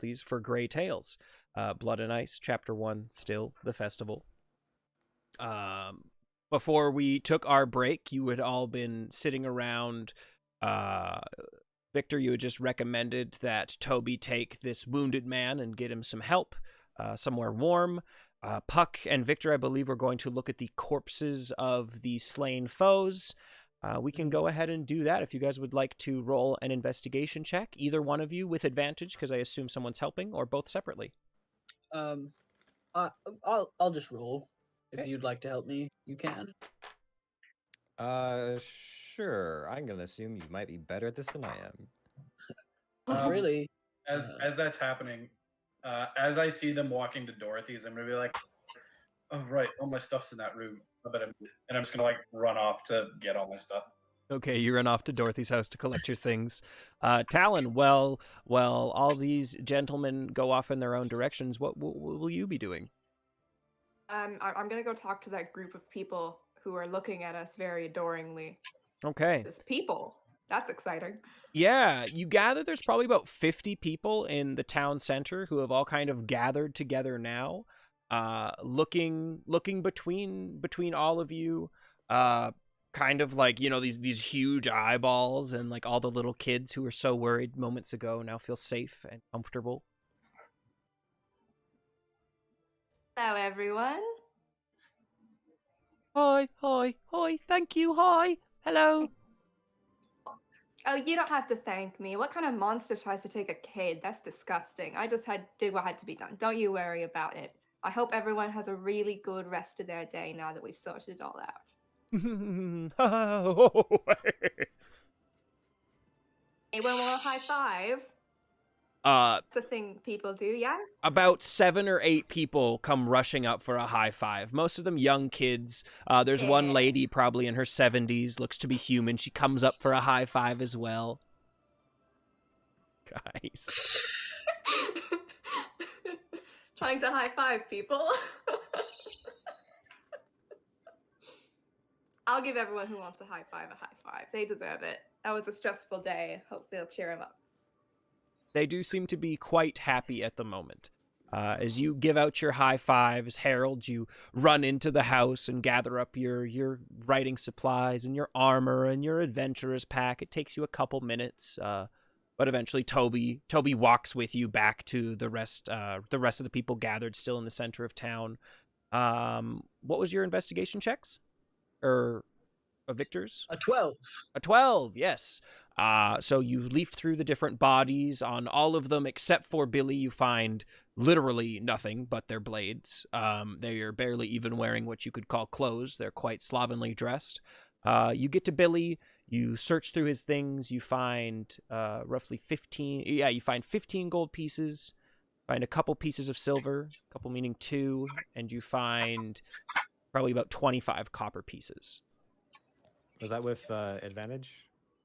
difficulties for Grey Tales. Blood and Ice, Chapter 1, still the festival. Before we took our break, you had all been sitting around. Victor, you had just recommended that Toby take this wounded man and get him some help somewhere warm. Puck and Victor, I believe, are going to look at the corpses of the slain foes. We can go ahead and do that if you guys would like to roll an investigation check, either one of you with advantage, because I assume someone's helping, or both separately. I'll just roll. If you'd like to help me, you can. Sure. I'm gonna assume you might be better at this than I am. Really? As that's happening, as I see them walking to Dorothy's, I'm gonna be like, "Oh right, all my stuff's in that room. And I'm just gonna like run off to get all my stuff." Okay, you run off to Dorothy's house to collect your things. Talon, well, all these gentlemen go off in their own directions. What will you be doing? I'm gonna go talk to that group of people who are looking at us very adoringly. Okay. There's people. That's exciting. Yeah, you gather there's probably about 50 people in the town center who have all kind of gathered together now, looking between all of you, kind of like, you know, these huge eyeballs, and like all the little kids who were so worried moments ago now feel safe and comfortable. Hello, everyone. Hi, thank you, hi, hello. Oh, you don't have to thank me. What kind of monster tries to take a kid? That's disgusting. I just did what had to be done. Don't you worry about it. I hope everyone has a really good rest of their day now that we've sorted it all out. Anyone want a high five? It's a thing people do, yeah? About 7 or 8 people come rushing up for a high five. Most of them young kids. There's one lady probably in her 70s, looks to be human. She comes up for a high five as well. Guys. Trying to high five people. I'll give everyone who wants a high five. They deserve it. That was a stressful day. Hopefully it'll cheer them up. They do seem to be quite happy at the moment. As you give out your high fives, Harold, you run into the house and gather up your writing supplies and your armor and your adventurer's pack. It takes you a couple minutes, but eventually Toby walks with you back to the rest of the people gathered still in the center of town. What was your investigation checks? Or Victor's? A 12. A 12, yes. So you leaf through the different bodies. On all of them, except for Billy, you find literally nothing but their blades. They are barely even wearing what you could call clothes. They're quite slovenly dressed. You get to Billy. You search through his things. You find roughly 15. Yeah, you find 15 gold pieces. Find a couple pieces of silver. Couple meaning 2. And you find probably about 25 copper pieces. Was that with advantage,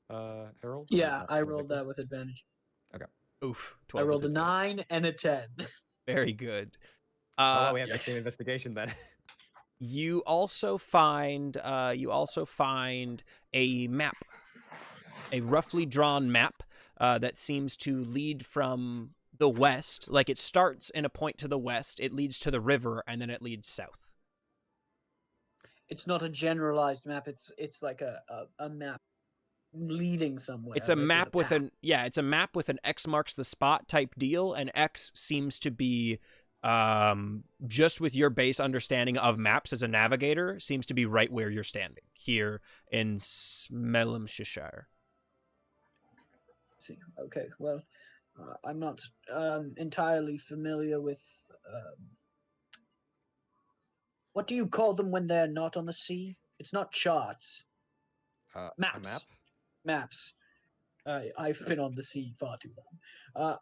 Harold? Yeah, I rolled that with advantage. Okay. Oof. I rolled a 9 and a 10. Very good. We have the same investigation then. You also find a map, a roughly drawn map that seems to lead from the west. Like it starts in a point to the west, it leads to the river, and then it leads south. It's not a generalized map. It's like a map leading somewhere. It's a map with it's a map with an X marks the spot type deal, and X seems to be just with your base understanding of maps as a navigator, seems to be right where you're standing here in Smellimshire. See, okay, well, I'm not entirely familiar with what do you call them when they're not on the sea? It's not charts. Maps. A map? Maps. I've been on the sea far too long.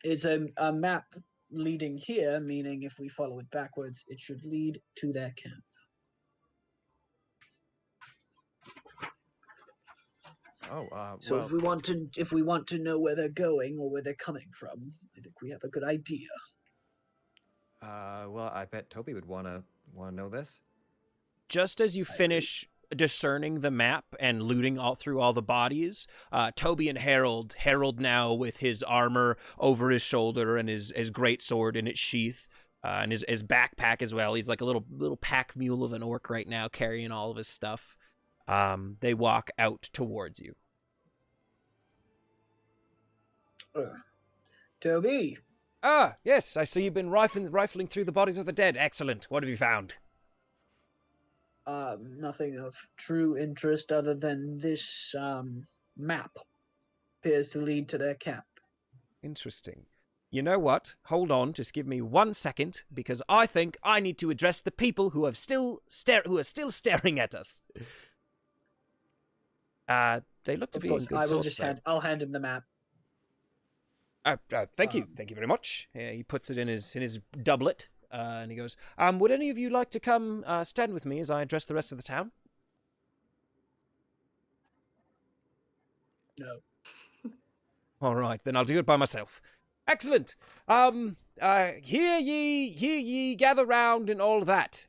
It's a map leading here, meaning if we follow it backwards, it should lead to their camp. So if we want to know where they're going or where they're coming from, I think we have a good idea. Well, I bet Toby would want to know this. Just as you finish discerning the map and looting all through all the bodies, Toby and Harold now with his armor over his shoulder and his great sword in its sheath, and his backpack as well. He's like a little pack mule of an orc right now, carrying all of his stuff. They walk out towards you. Toby, Ah, yes, I see you've been rifling through the bodies of the dead. Excellent. What have you found? nothing of true interest other than this map appears to lead to their camp. Interesting. You know what? Hold on, just give me 1 second, because I think I need to address the people who are still staring at us. They look to Of be in course, good I will sorts, just though. I'll hand him the map. Thank you very much. Yeah, he puts it in his doublet, and he goes, would any of you like to come stand with me as I address the rest of the town? No. All right, then I'll do it by myself. Excellent. Hear ye, gather round and all that.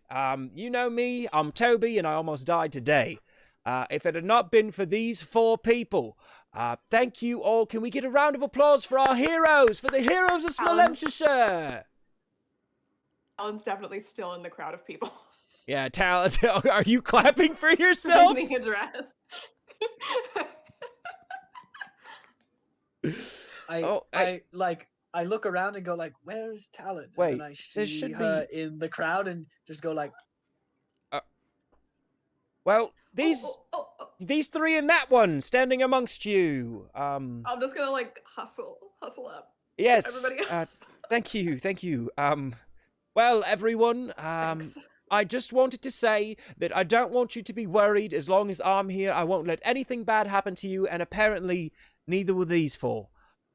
You know me, I'm Toby, and I almost died today. If it had not been for these 4 people, thank you all. Can we get a round of applause for our heroes, for the heroes of Smolensk? Alan's definitely still in the crowd of people. Yeah, are you clapping for yourself? Being addressed. I look around and go like, "Where's Talon?" Wait, and then I there see should her in the crowd and just go like, Well, these 3 and that one standing amongst you. I'm just gonna like hustle up. Yes. Everybody else. Thank you. Well, everyone, Thanks. I just wanted to say that I don't want you to be worried. As long as I'm here, I won't let anything bad happen to you, and apparently neither will these 4.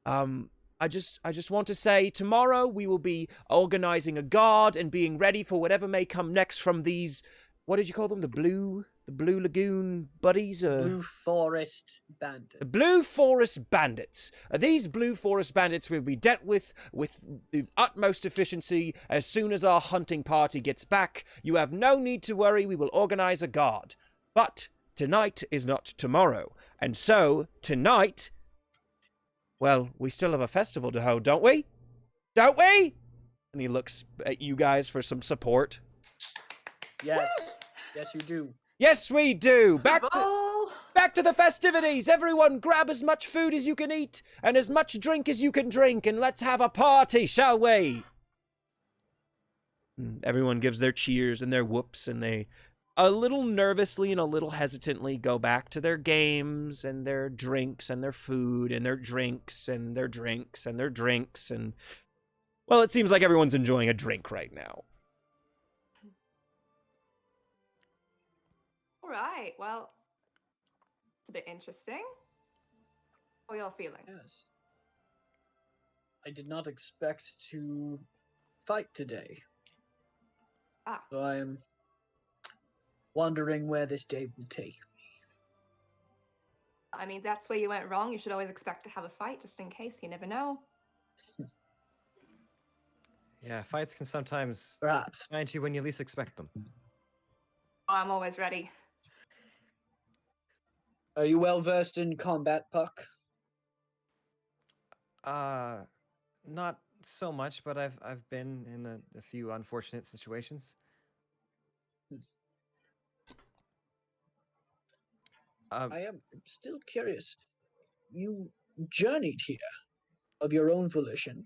I just want to say tomorrow we will be organizing a guard and being ready for whatever may come next from these, what did you call them? The Blue Lagoon buddies? "Blue Forest Bandit." The Blue Forest Bandits. These Blue Forest Bandits will be dealt with the utmost efficiency as soon as our hunting party gets back. You have no need to worry. We will organize a guard. But tonight is not tomorrow. And so, tonight, well, we still have a festival to hold, don't we? Don't we? And he looks at you guys for some support. Yes, you do. Yes, we do. Back Back to the festivities. Everyone grab as much food as you can eat and as much drink as you can drink, and let's have a party, shall we? Everyone gives their cheers and their whoops, and they a little nervously and a little hesitantly go back to their games and their drinks and their food and their drinks and their drinks and their drinks. And, well, it seems like everyone's enjoying a drink right now. All right. Well, it's a bit interesting. How are y'all feeling? Yes. I did not expect to fight today. So I am wondering where this day will take me. I mean, that's where you went wrong. You should always expect to have a fight, just in case. You never know. Yeah, fights can sometimes Perhaps. find you when you least expect them. I'm always ready. Are you well versed in combat, Puck? Not so much, but I've been in a few unfortunate situations. I am still curious. You journeyed here of your own volition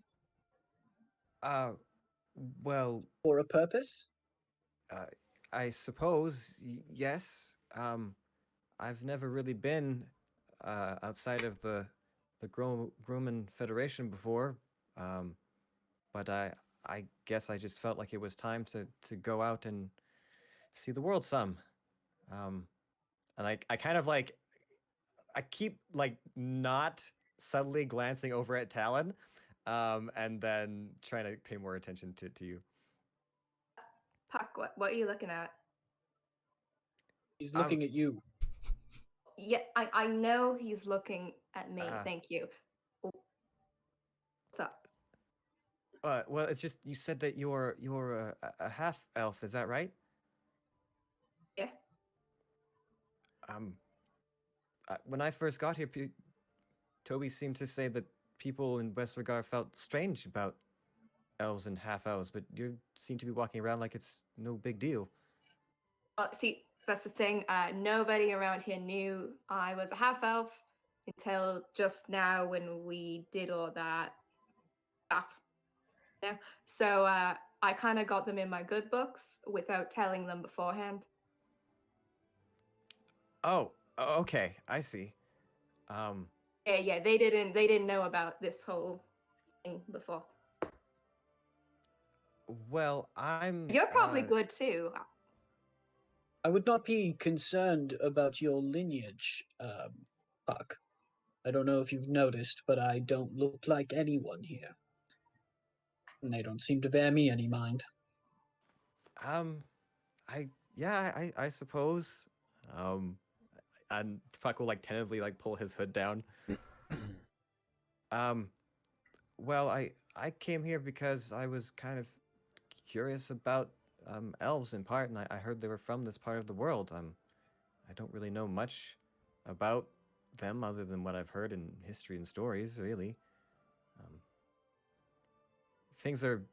Well, for a purpose? I suppose yes. I've never really been outside of the Grumman Federation before, but I guess I just felt like it was time to go out and see the world some. And I kind of like, I keep like not subtly glancing over at Talon, and then trying to pay more attention to you. Puck, what are you looking at? He's looking at you. Yeah, I know he's looking at me. Thank you. What's up? Well, it's just you said that you're a half elf. Is that right? Yeah. When I first got here, Toby seemed to say that people in Westregar felt strange about elves and half elves, but you seem to be walking around like it's no big deal. Well, see, that's the thing. Nobody around here knew I was a half elf until just now when we did all that stuff. You know? So I kind of got them in my good books without telling them beforehand. Oh, okay, I see. Yeah, they didn't know about this whole thing before. Well, I'm. You're probably good too. I would not be concerned about your lineage, Puck. I don't know if you've noticed, but I don't look like anyone here. And they don't seem to bear me any mind. I suppose. And Puck will like tentatively like pull his hood down. Well, I came here because I was kind of curious about elves in part, and I heard they were from this part of the world. I don't really know much about them other than what I've heard in history and stories, really. Things are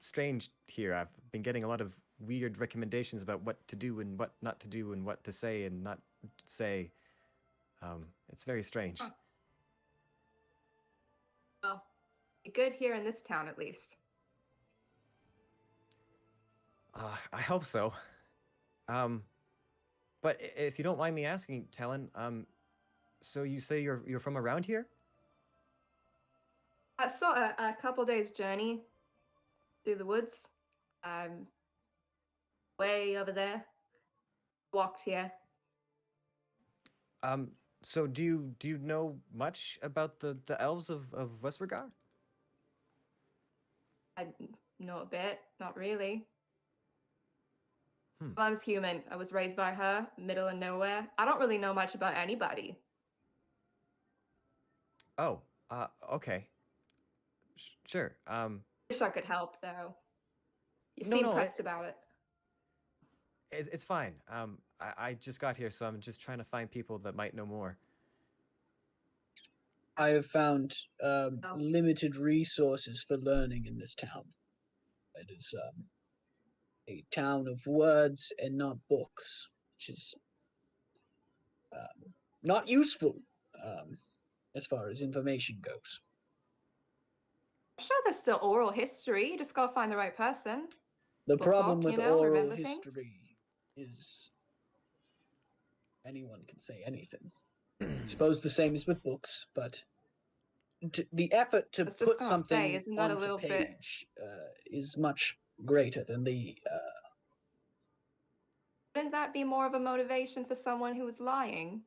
strange here. I've been getting a lot of weird recommendations about what to do and what not to do and what to say and not say. It's very strange. Huh. Well, you're good here in this town at least. I hope so. But if you don't mind me asking, Talon, so you say you're from around here? I saw a couple days journey through the woods. Way over there. Walked here. So do you know much about the elves of Westregar? I know a bit, not really. I was human. I was raised by her, middle of nowhere. I don't really know much about anybody. Oh, okay. Sure. Wish I could help though. You No, seem no, pressed about it. it's fine. I just got here, so I'm just trying to find people that might know more. I have found limited resources for learning in this town. It is a town of words and not books, which is not useful as far as information goes. I'm sure there's still oral history. You just gotta find the right person. The People problem talk, with you know, oral remember things. history is anyone can say anything. I suppose the same is with books, but the effort to I was just put gonna something say, isn't that a onto little bit? page is much greater than the. Wouldn't that be more of a motivation for someone who was lying?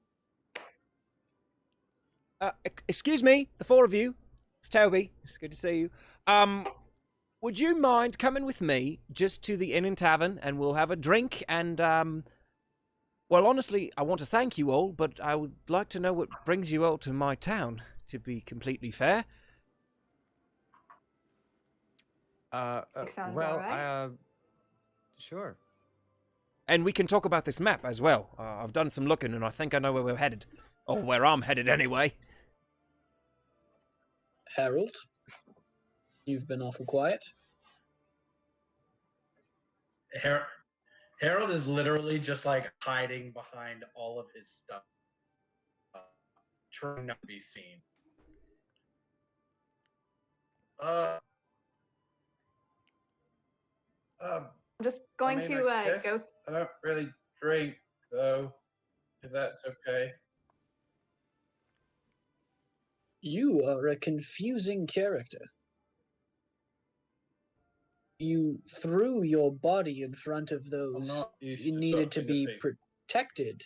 Excuse me, the four of you. It's Toby. It's good to see you. Would you mind coming with me just to the Inn and Tavern, and we'll have a drink and well, honestly, I want to thank you all, but I would like to know what brings you all to my town, to be completely fair. Sounds Well, alright. sure. And we can talk about this map as well. I've done some looking, and I think I know where we're headed. Or where I'm headed, anyway. Harold, you've been awful quiet. Harold is literally just like hiding behind all of his stuff, trying not to be seen. I'm just going I to guess go. I don't really drink though, if that's okay. You are a confusing character. You threw your body in front of I'm those not used you to needed to talking be people. protected,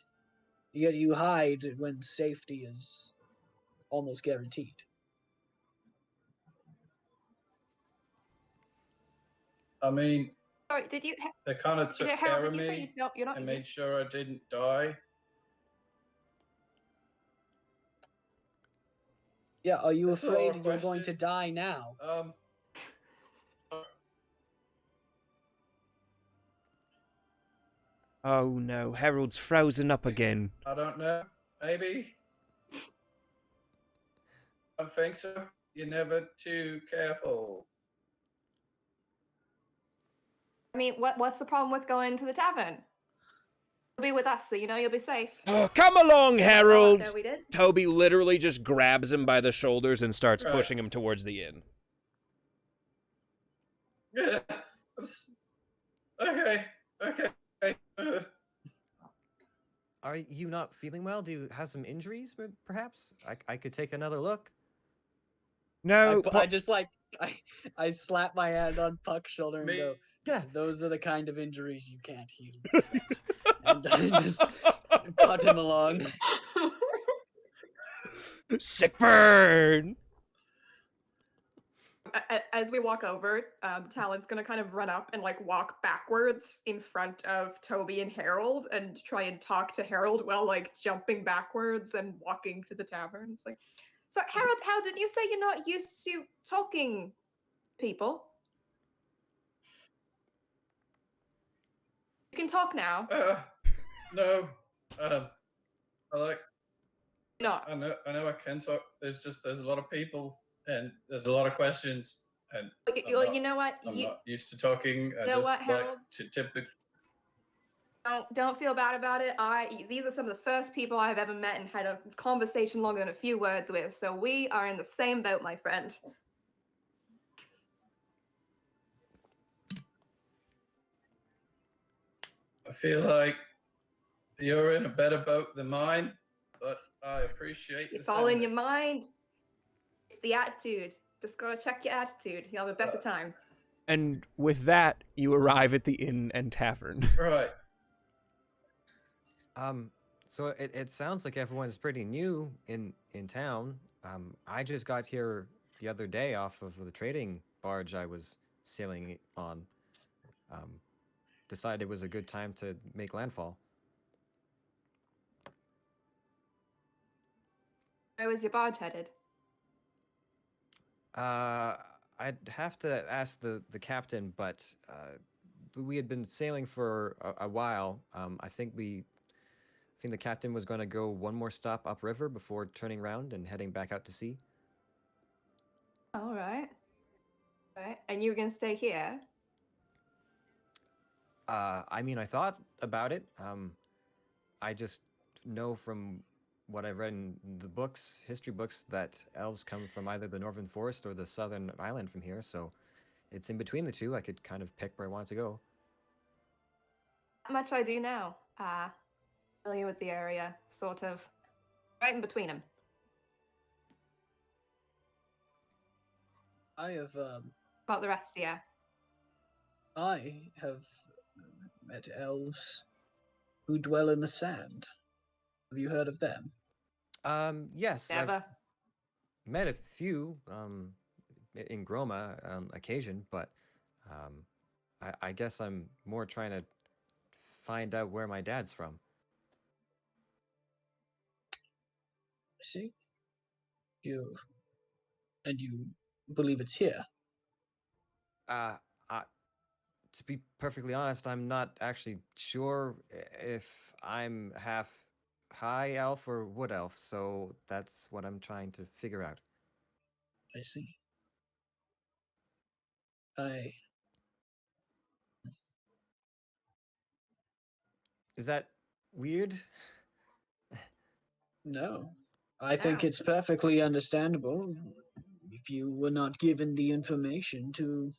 yet you hide when safety is almost guaranteed. I mean, Sorry, did you? they kind of took Harold, care did of you say you me don't? You're not. and made sure I didn't die. Yeah, are you That's a lot afraid of you're going to questions. die now? Oh no, Harold's frozen up again. I don't know. Maybe. I think so. You're never too careful. I mean, what's the problem with going to the tavern? You'll be with us, so you know you'll be safe. Oh, come along, Harold! Oh, we did? Toby literally just grabs him by the shoulders and starts Right. pushing him towards the inn. Yeah. Okay. Okay. Are you not feeling well? Do you have some injuries, perhaps? I could take another look. No, I just like I slap my hand on Puck's shoulder and Me- go, Yeah. "Those are the kind of injuries you can't heal." my friend." And I just putt him along. sick burn! As we walk over, Talon's gonna kind of run up and like walk backwards in front of Toby and Harold and try and talk to Harold while like jumping backwards and walking to the tavern. It's like, so Harold, how did you say you're not used to talking to people? You can talk now. No. I like. No. I know. I can talk. There's a lot of people and there's a lot of questions and You know what? I'm not used to talking. I know just what, like Harold? to typically. Don't feel bad about it. These are some of the first people I've ever met and had a conversation longer than a few words with. So we are in the same boat, my friend. I feel like you're in a better boat than mine, but I appreciate It's the all in sentiment. your mind. It's the attitude. Just gotta check your attitude. You'll have a better time. And with that, you arrive at the inn and tavern. Right. So it sounds like everyone's pretty new in town. I just got here the other day off of the trading barge I was sailing on. Decided it was a good time to make landfall. Where was your barge headed? I'd have to ask the captain, but we had been sailing for a while. I think the captain was going to go one more stop upriver before turning around and heading back out to sea. All right. Right. And you were gonna stay here? I mean, I thought about it. I just know from what I've read in the books, history books, that elves come from either the northern forest or the southern island from here, so it's in between the two. I could kind of pick where I want to go. How much I do now. Familiar with the area, sort of. Right in between them. I have About the rest, yeah. I have met elves who dwell in the sand. Have you heard of them? Yes, Never. I've met a few in Groma on occasion, but I guess I'm more trying to find out where my dad's from. See? You believe it's here? Uh, to be perfectly honest, I'm not actually sure if I'm half high elf or wood elf, so that's what I'm trying to figure out. I see. I Is that weird? No. I think No. it's perfectly understandable if you were not given the information to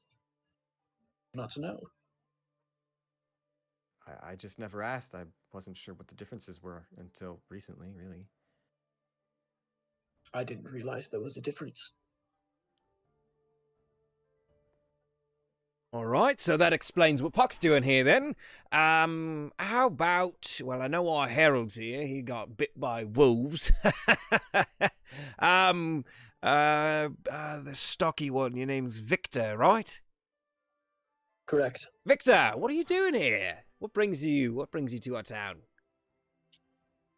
not to know. I just never asked. I wasn't sure what the differences were until recently, really. I didn't realize there was a difference. All right, so that explains what Puck's doing here then. How about, well, I know our Harold's here. He got bit by wolves. The stocky one, your name's Victor, right? Correct. Victor, what are you doing here? What brings you to our town?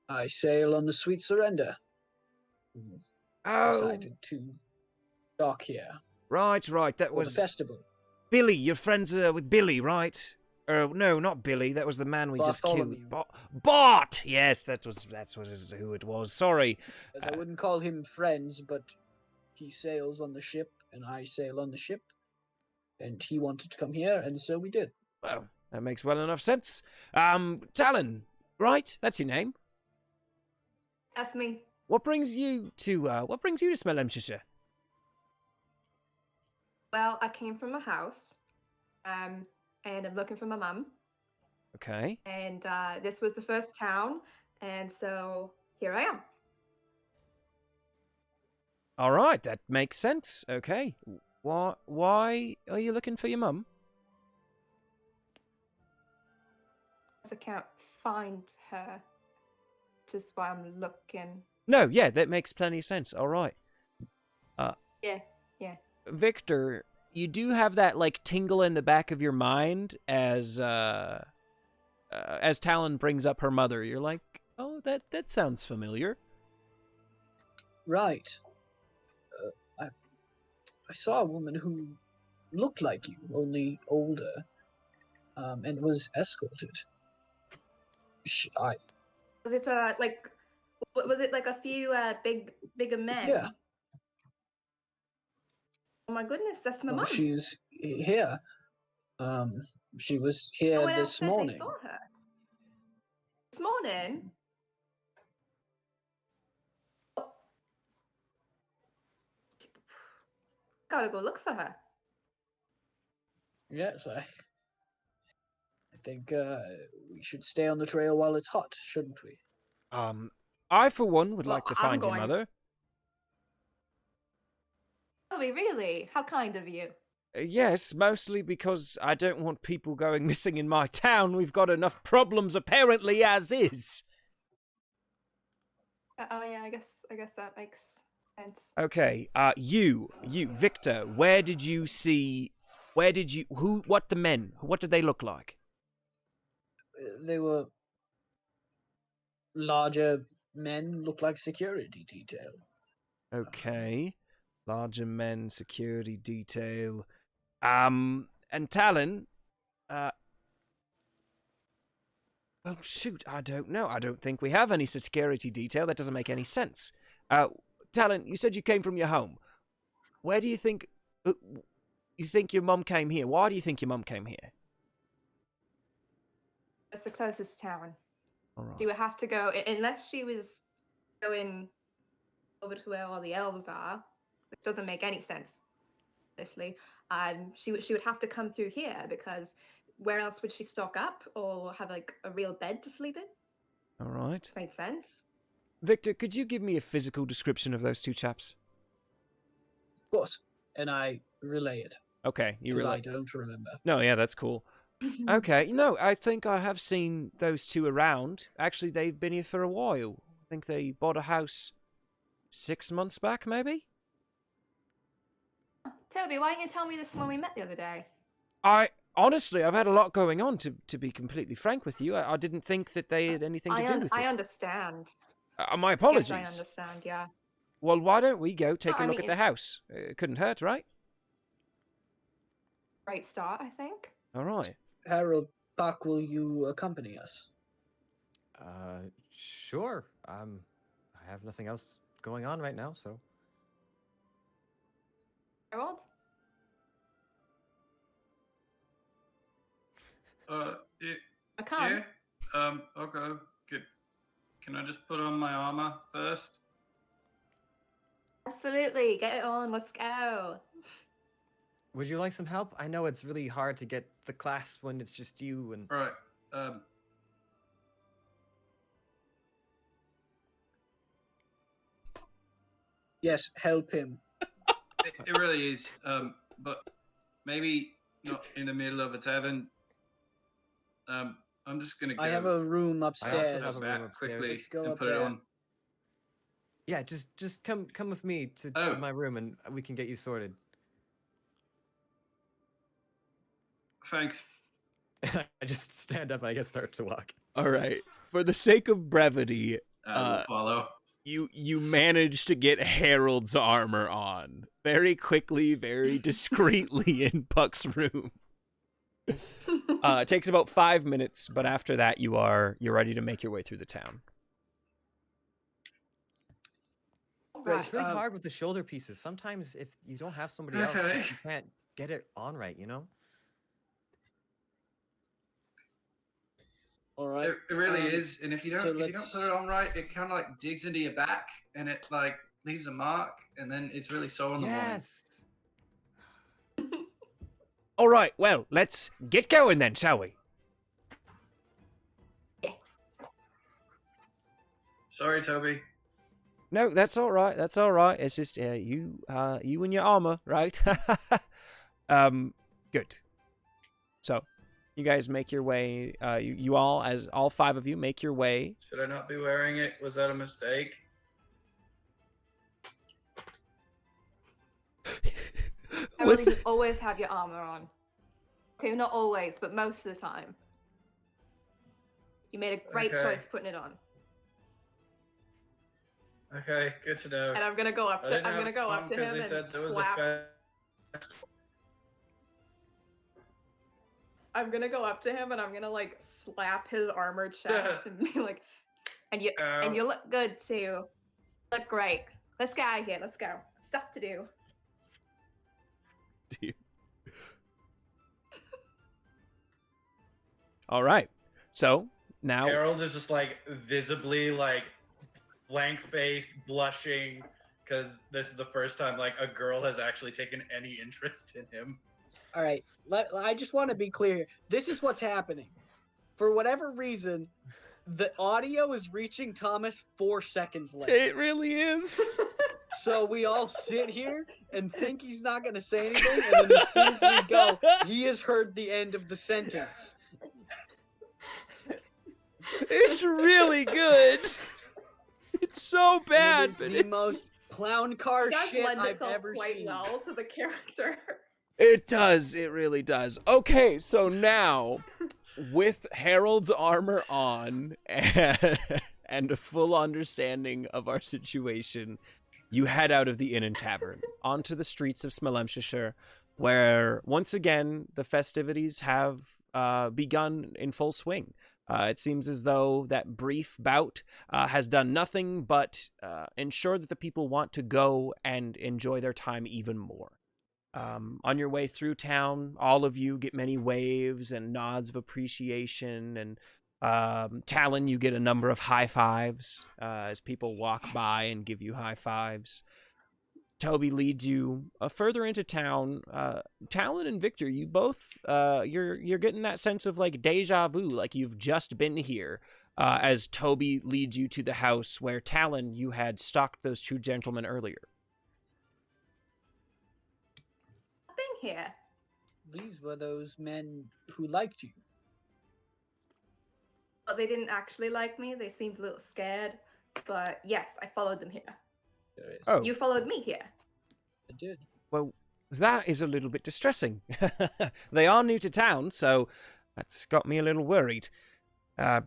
I sail on the Sweet Surrender. Oh, Decided to dock here right, that for the was festival. Billy. You're friends with Billy, right? Oh no, not Billy. That was the man we just Bartholomew. killed. Bart. Yes, who it was. Sorry. As I wouldn't call him friends, but he sails on the ship, and I sail on the ship, and he wanted to come here, and so we did. Well, that makes well enough sense. Talon, right? That's your name. That's me. What brings you to Smellemshire? Well, I came from a house, and I'm looking for my mum. Okay. And this was the first town, and so here I am. All right, that makes sense. Okay. Why are you looking for your mum? I can't find her. Just why I'm looking. No, yeah, that makes plenty of sense. All right. Yeah. Victor, you do have that like tingle in the back of your mind as Talon brings up her mother. You're like, oh, that sounds familiar. Right. I saw a woman who looked like you, only older, and was escorted. Was it was it like a few bigger men? Yeah. Oh my goodness, that's my mum. She's here. She was here No one else this said morning. they saw her. This morning? Oh. Gotta go look for her. Yes, I think we should stay on the trail while it's hot, shouldn't we? I for one would Well, like to I'm find your going. mother. Oh, really? How kind of you. Yes, mostly because I don't want people going missing in my town. We've got enough problems apparently as is. Oh yeah, I guess that makes sense. Okay, you, Victor, what did they look like? They were larger men, looked like security detail. Okay, larger men, security detail. And Talon, oh shoot, I don't know. I don't think we have any security detail. That doesn't make any sense. Talon, you said you came from your home. Where do you think your mum came here? Why do you think your mum came here? It's the closest town. All right. She would have to go unless she was going over to where all the elves are, which doesn't make any sense. Honestly, she would have to come through here because where else would she stock up or have like a real bed to sleep in? All right. Which made sense. Victor, could you give me a physical description of those two chaps? Of course. And I relay it. Okay, you 'cause relay. I don't remember. No, yeah, that's cool. Okay, no, I think I have seen those two around. Actually, they've been here for a while. I think they bought a house 6 months back, maybe? Toby, why didn't you tell me this when we met the other day? Honestly, I've had a lot going on, to be completely frank with you. I didn't think that they had anything to do with it. I understand. My apologies. Yes, I understand, yeah. Well, why don't we go take No, a I look mean, at the house? It couldn't hurt, right? Great start, I think. All right. Harold, Buck, will you accompany us? Sure. I have nothing else going on right now, so. Harold? Yeah, I can't. I'll go. Good. Can I just put on my armor first? Absolutely. Get it on. Let's go. Would you like some help? I know it's really hard to get the class when it's just you and. Right. Yes, help him. It really is. But maybe not in the middle of a tavern. I'm just gonna go. I have a room upstairs. have a room back upstairs. quickly Let's go and up put it there. on. Yeah, just come with me to my room and we can get you sorted. Thanks. I just stand up and I get start to walk. All right. For the sake of brevity, We'll follow. you manage to get Harold's armor on very quickly, very discreetly in Puck's room. It takes about 5 minutes, but after that, you're ready to make your way through the town. But it's really hard with the shoulder pieces. Sometimes if you don't have somebody else, Okay. you can't get it on right, you know? All right. It really is, and if you don't so put it on right, it kind of like digs into your back, and it like leaves a mark, and then it's really sore in the morning. Yes. All right, well, let's get going then, shall we? Sorry, Toby. No, that's all right. That's all right. It's just you and your armor, right? Good. So, you guys make your way. You all, as all 5 of you, make your way. Should I not be wearing it? Was that a mistake? Emily, you always have your armor on. Okay, not always, but most of the time. You made a great Okay. choice putting it on. Okay, good to know. And I'm gonna go up I to didn't have fun 'cause him they and said there was slap. a I'm gonna go up to him and I'm gonna like slap his armored chest and be like, and you look good too. Look great. Let's get out of here. Let's go. Stuff to do. All right. So now, Harold is just like visibly like blank-faced, blushing, because this is the first time like a girl has actually taken any interest in him. All right. I just want to be clear. This is what's happening. For whatever reason, the audio is reaching Thomas 4 seconds late. it really is. So we all sit here and think he's not going to say anything, and then as soon as we go, he has heard the end of the sentence. It's really good. It's so bad, And it is but the it's most clown car You guys shit lend I've itself ever quite seen. well to the character. It does. It really does. Okay, so now, with Harold's armor on and a full understanding of our situation, you head out of the inn and tavern onto the streets of Smolenskshire, where once again the festivities have begun in full swing. It seems as though that brief bout has done nothing but ensure that the people want to go and enjoy their time even more. On your way through town, all of you get many waves and nods of appreciation, and Talon, you get a number of high fives as people walk by and give you high fives. Toby leads you further into town. Talon and Victor, you both you're getting that sense of like deja vu, like you've just been here. As Toby leads you to the house where Talon, you had stalked those 2 gentlemen earlier. Been here. These were those men who liked you. But they didn't actually like me. They seemed a little scared. But yes, I followed them here. There is. Oh. You followed me here. I did. Well, that is a little bit distressing. They are new to town, so that's got me a little worried. Well,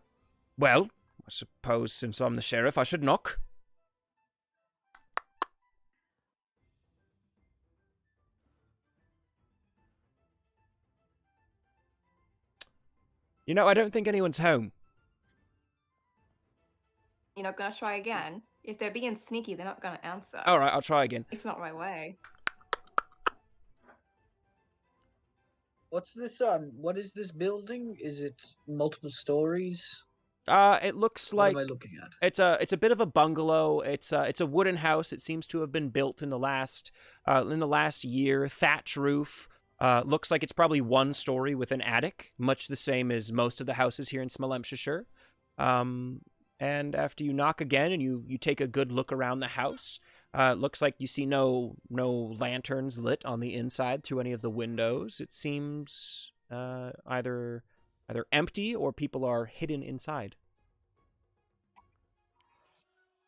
I suppose since I'm the sheriff, I should knock. You know, I don't think anyone's home. You're not gonna try again. If they're being sneaky, they're not gonna answer. All right, I'll try again. It's not my way. What's this? What is this building? Is it multiple stories? It looks What like am I looking at? it's a bit of a bungalow. It's a wooden house. It seems to have been built in the last year. Thatch roof. Looks like it's probably 1 story with an attic, much the same as most of the houses here in Smolenskshire. And after you knock again and you take a good look around the house, it looks like you see no lanterns lit on the inside through any of the windows. It seems either empty or people are hidden inside.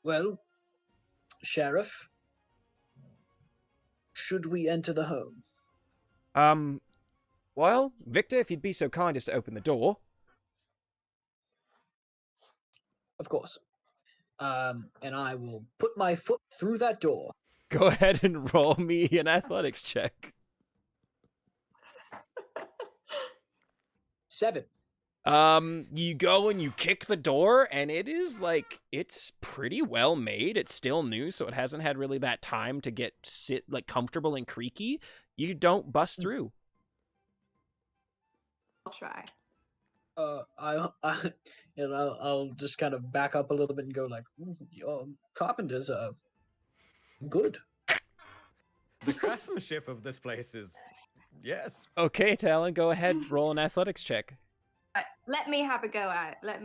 Well, Sheriff, should we enter the home? Well, Victor, if you'd be so kind as to open the door. Of course. And I will put my foot through that door. Go ahead and roll me an athletics check. 7. You go and you kick the door, and it is like, it's pretty well made. It's still new, so it hasn't had really that time to sit like comfortable and creaky. You don't bust through. I'll try. I'll just kind of back up a little bit and go like, your carpenters are good. The craftsmanship of this place is, yes. Okay, Talon, go ahead, roll an athletics check. Let me have a go at it.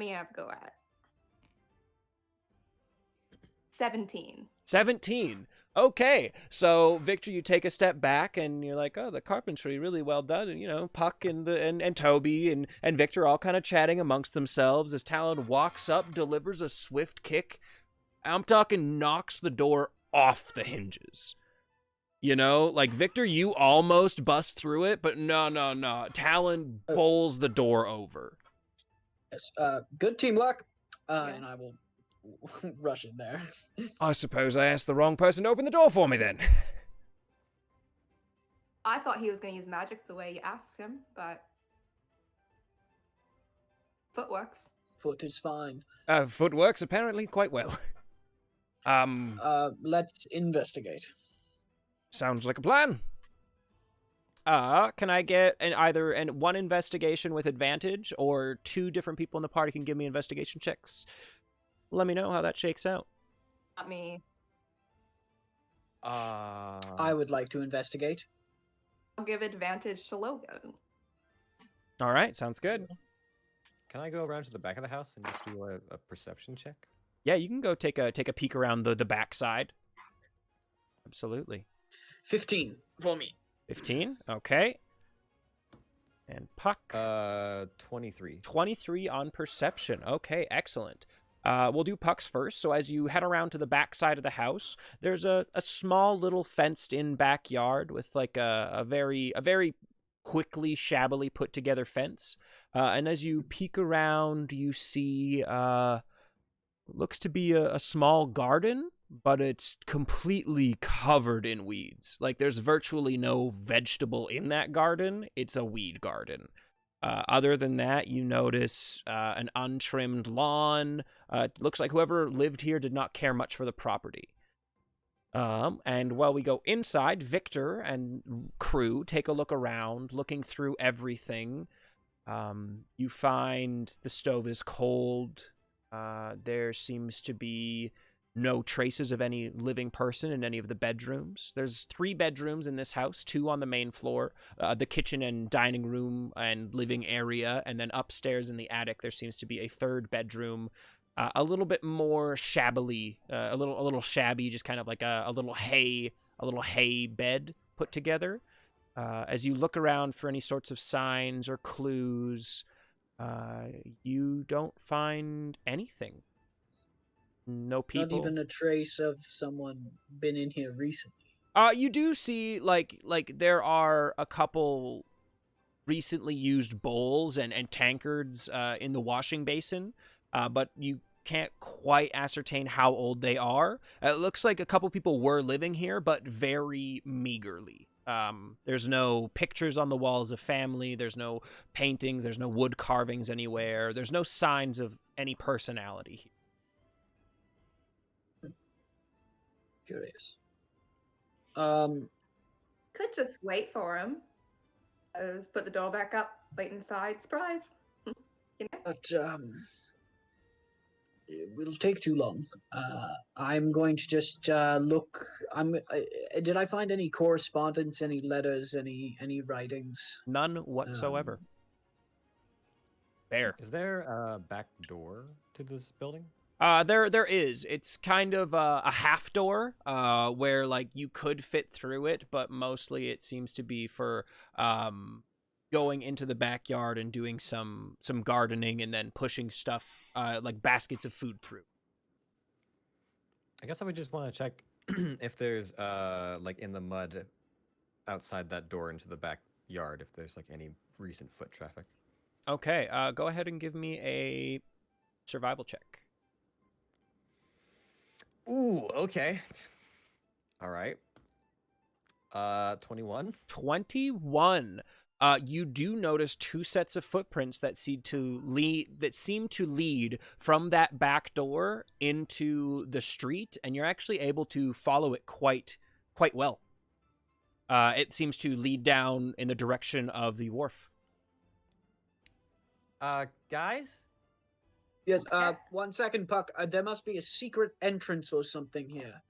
17. 17. Okay, so Victor, you take a step back and you're like, oh, the carpentry really well done, and Puck and Toby and Victor all kind of chatting amongst themselves as Talon walks up, delivers a swift kick. I'm talking knocks the door off the hinges. Like Victor, you almost bust through it, but no. Talon bowls the door over. Yes, good teamwork. And I will rush in there. I suppose I asked the wrong person to open the door for me then. I thought he was going to use magic the way you asked him, but foot works. Foot is fine. Foot works apparently quite well. Let's investigate. Sounds like a plan. Can I get either one investigation with advantage, or 2 different people in the party can give me investigation checks? Let me know how that shakes out. Not me. I would like to investigate. I'll give advantage to Logan. All right, sounds good. Can I go around to the back of the house and just do a perception check? Yeah, you can go take a peek around the back side. Absolutely. 15 for me. 15? Okay. And Puck? 23. 23 on perception. Okay, excellent. We'll do Puck's first. So as you head around to the back side of the house, there's a small little fenced-in backyard with like a very quickly, shabbily put together fence. And as you peek around, you see looks to be a small garden, but it's completely covered in weeds. Like there's virtually no vegetable in that garden. It's a weed garden. Other than that, you notice an untrimmed lawn. It looks like whoever lived here did not care much for the property. And while we go inside, Victor and crew take a look around, looking through everything. You find the stove is cold. There seems to be no traces of any living person in any of the bedrooms. There's 3 bedrooms in this house, 2 on the main floor, the kitchen and dining room and living area, and then upstairs in the attic there seems to be a 3rd bedroom, a little bit more shabbily, a little shabby, just kind of like a little hay bed put together. As you look around for any sorts of signs or clues, you don't find anything. No people. Not even a trace of someone been in here recently. You do see like there are a couple recently used bowls and tankards in the washing basin, but you can't quite ascertain how old they are. It looks like a couple people were living here, but very meagerly. There's no pictures on the walls of family. There's no paintings. There's no wood carvings anywhere. There's no signs of any personality here. Curious. Could just wait for him. Just put the door back up, wait inside, surprise. But it will take too long. I'm going to just look. Did I find any correspondence, any letters, any writings? None whatsoever. There. Is there a back door to this building? There is. It's kind of a half door, where like you could fit through it, but mostly it seems to be for going into the backyard and doing some gardening and then pushing stuff like baskets of food through. I guess I would just want to check if there's like in the mud outside that door into the backyard, if there's like any recent foot traffic. Okay, go ahead and give me a survival check. Ooh, okay. All right. 21. 21. You do notice two sets of footprints that seem to lead from that back door into the street, and you're actually able to follow it quite well. It seems to lead down in the direction of the wharf. Guys? Yes, 1 second, Puck. There must be a secret entrance or something here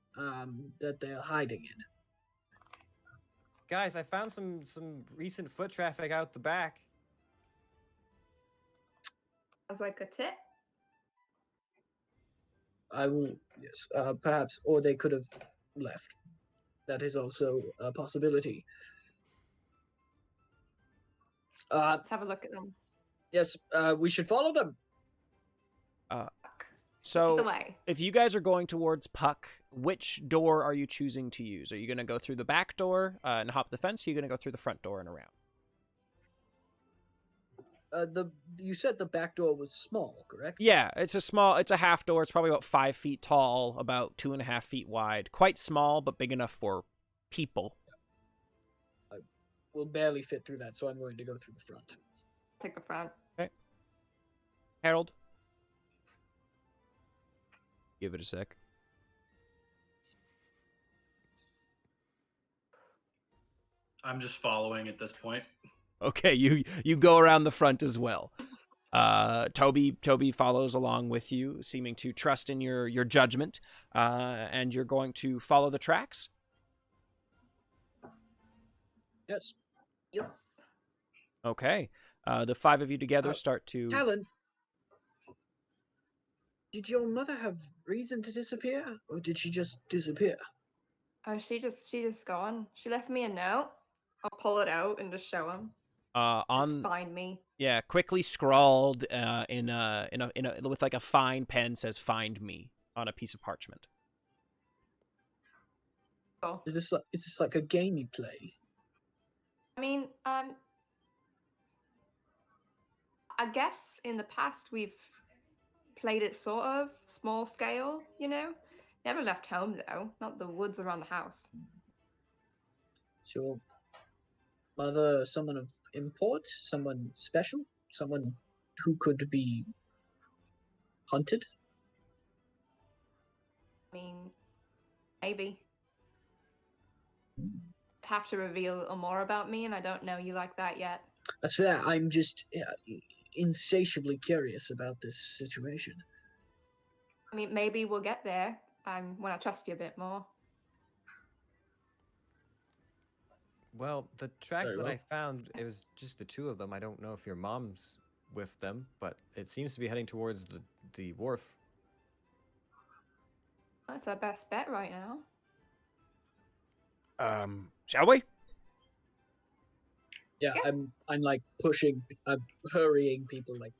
that they're hiding in. Guys, I found some recent foot traffic out the back. Sounds like a tip. I will, yes, perhaps, or they could have left. That is also a possibility. Let's have a look at them. Yes, we should follow them. So, The way. if you guys are going towards Puck, which door are you choosing to use? Are you going to go through the back door and hop the fence? Or are you going to go through the front door and around? You said the back door was small, correct? Yeah, it's a half door. It's probably about 5 feet tall, about 2.5 feet wide. Quite small, but big enough for people. I will barely fit through that, so I'm going to go through the front. Take the front. Okay. Harold? Give it a sec. I'm just following at this point. Okay, you go around the front as well. Toby follows along with you, seeming to trust in your judgment, and you're going to follow the tracks. Yes. Yes. Okay, the 5 of you together start to. Talon, did your mother have reason to disappear, or did she just disappear? Oh, she just gone. She left me a note. I'll pull it out and just show him. On Just find me. Yeah, quickly scrawled in a with like a fine pen says "Find me" on a piece of parchment. Oh. Is this like a game you play? I mean, I guess in the past we've played it sort of small scale, you know? Never left home though, not the woods around the house. Is your mother someone of import? Someone special? Someone who could be hunted? I mean, maybe. Have to reveal a little more about me, and I don't know you like that yet. That's fair. I'm just insatiably curious about this situation. I mean, maybe we'll get there when I trust you a bit more. Well, the tracks Very that well. I found, it was just the 2 of them. I don't know if your mom's with them, but it seems to be heading towards the wharf. That's our best bet right now. Shall we? Yeah, Yeah. I'm like pushing, I'm hurrying people. Like,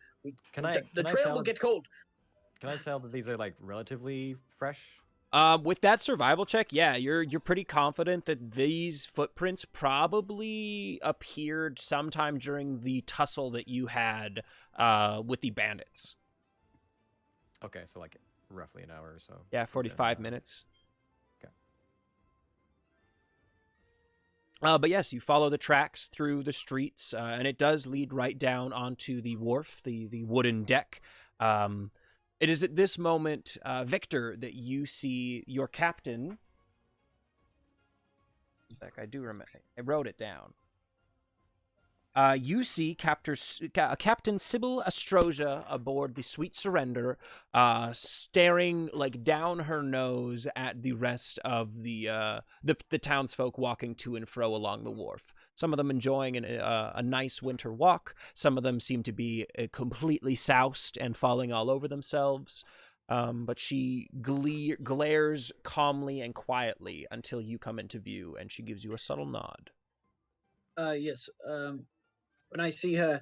the trail will get cold. Can I tell that these are like relatively fresh? With that survival check, yeah, you're pretty confident that these footprints probably appeared sometime during the tussle that you had with the bandits. Okay, so like roughly an hour or so. Yeah, 45 minutes. Okay. But yes, you follow the tracks through the streets, and it does lead right down onto the wharf, the wooden deck. It is at this moment, Victor, that you see your captain. I do remember. I wrote it down. You see Captain Sybil Astrosia aboard the Sweet Surrender, staring like down her nose at the rest of the townsfolk walking to and fro along the wharf. Some of them enjoying a nice winter walk. Some of them seem to be completely soused and falling all over themselves. But she glares calmly and quietly until you come into view, and she gives you a subtle nod. Yes. When I see her,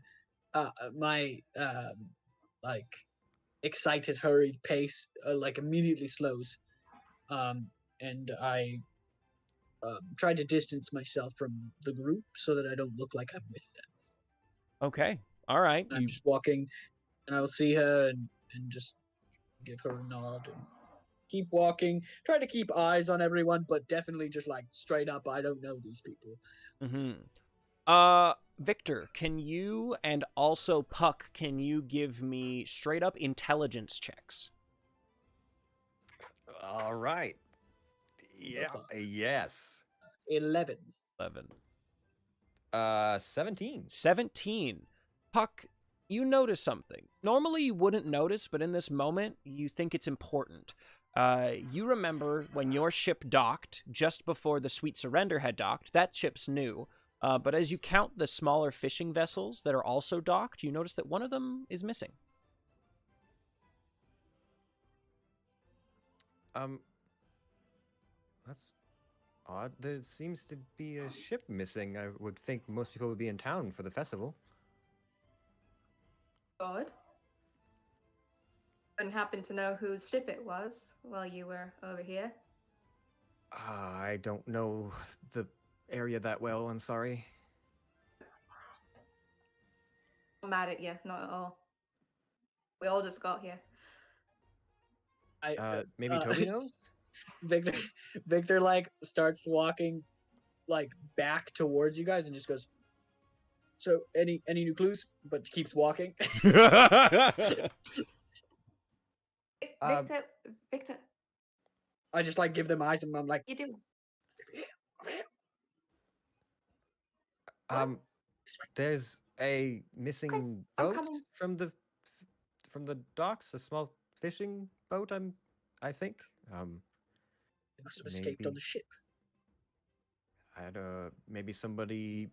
my like excited, hurried pace like immediately slows, and I try to distance myself from the group so that I don't look like I'm with them. Okay, all right. I'm just walking, and I'll see her and just give her a nod and keep walking. Try to keep eyes on everyone, but definitely just like straight up, I don't know these people. Mm-hmm. Victor, can you and also Puck, can you give me straight up intelligence checks? All right. Yeah. Yes. 11. 11. 17. 17. Puck, you notice something. Normally you wouldn't notice, but in this moment, you think it's important. You remember when your ship docked, just before the Sweet Surrender had docked. That ship's new. But as you count the smaller fishing vessels that are also docked, you notice that one of them is missing. That's odd. There seems to be a ship missing. I would think most people would be in town for the festival. Good. Wouldn't happen to know whose ship it was while you were over here. I don't know the area that well, I'm sorry. I'm mad at you, not at all. We all just got here. Maybe Toby knows? Victor like starts walking like back towards you guys and just goes, so any new clues? But keeps walking. Victor, I just like give them eyes and I'm like, you do. There's a missing I'm boat coming. from the docks, a small fishing boat, I think. they must have escaped on the ship. Maybe somebody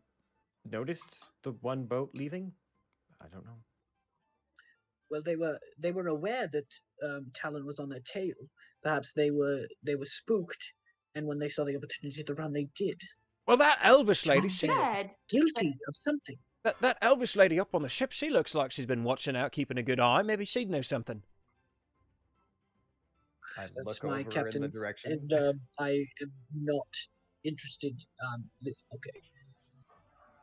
noticed the one boat leaving? I don't know. Well, they were aware that Talon was on their tail. Perhaps they were spooked, and when they saw the opportunity to run, they did. Well, that elvish lady, Guilty of something. that elvish lady up on the ship, she looks like she's been watching out, keeping a good eye. Maybe she'd know something. I That's look my over captain, in the direction. and I am not interested. Okay.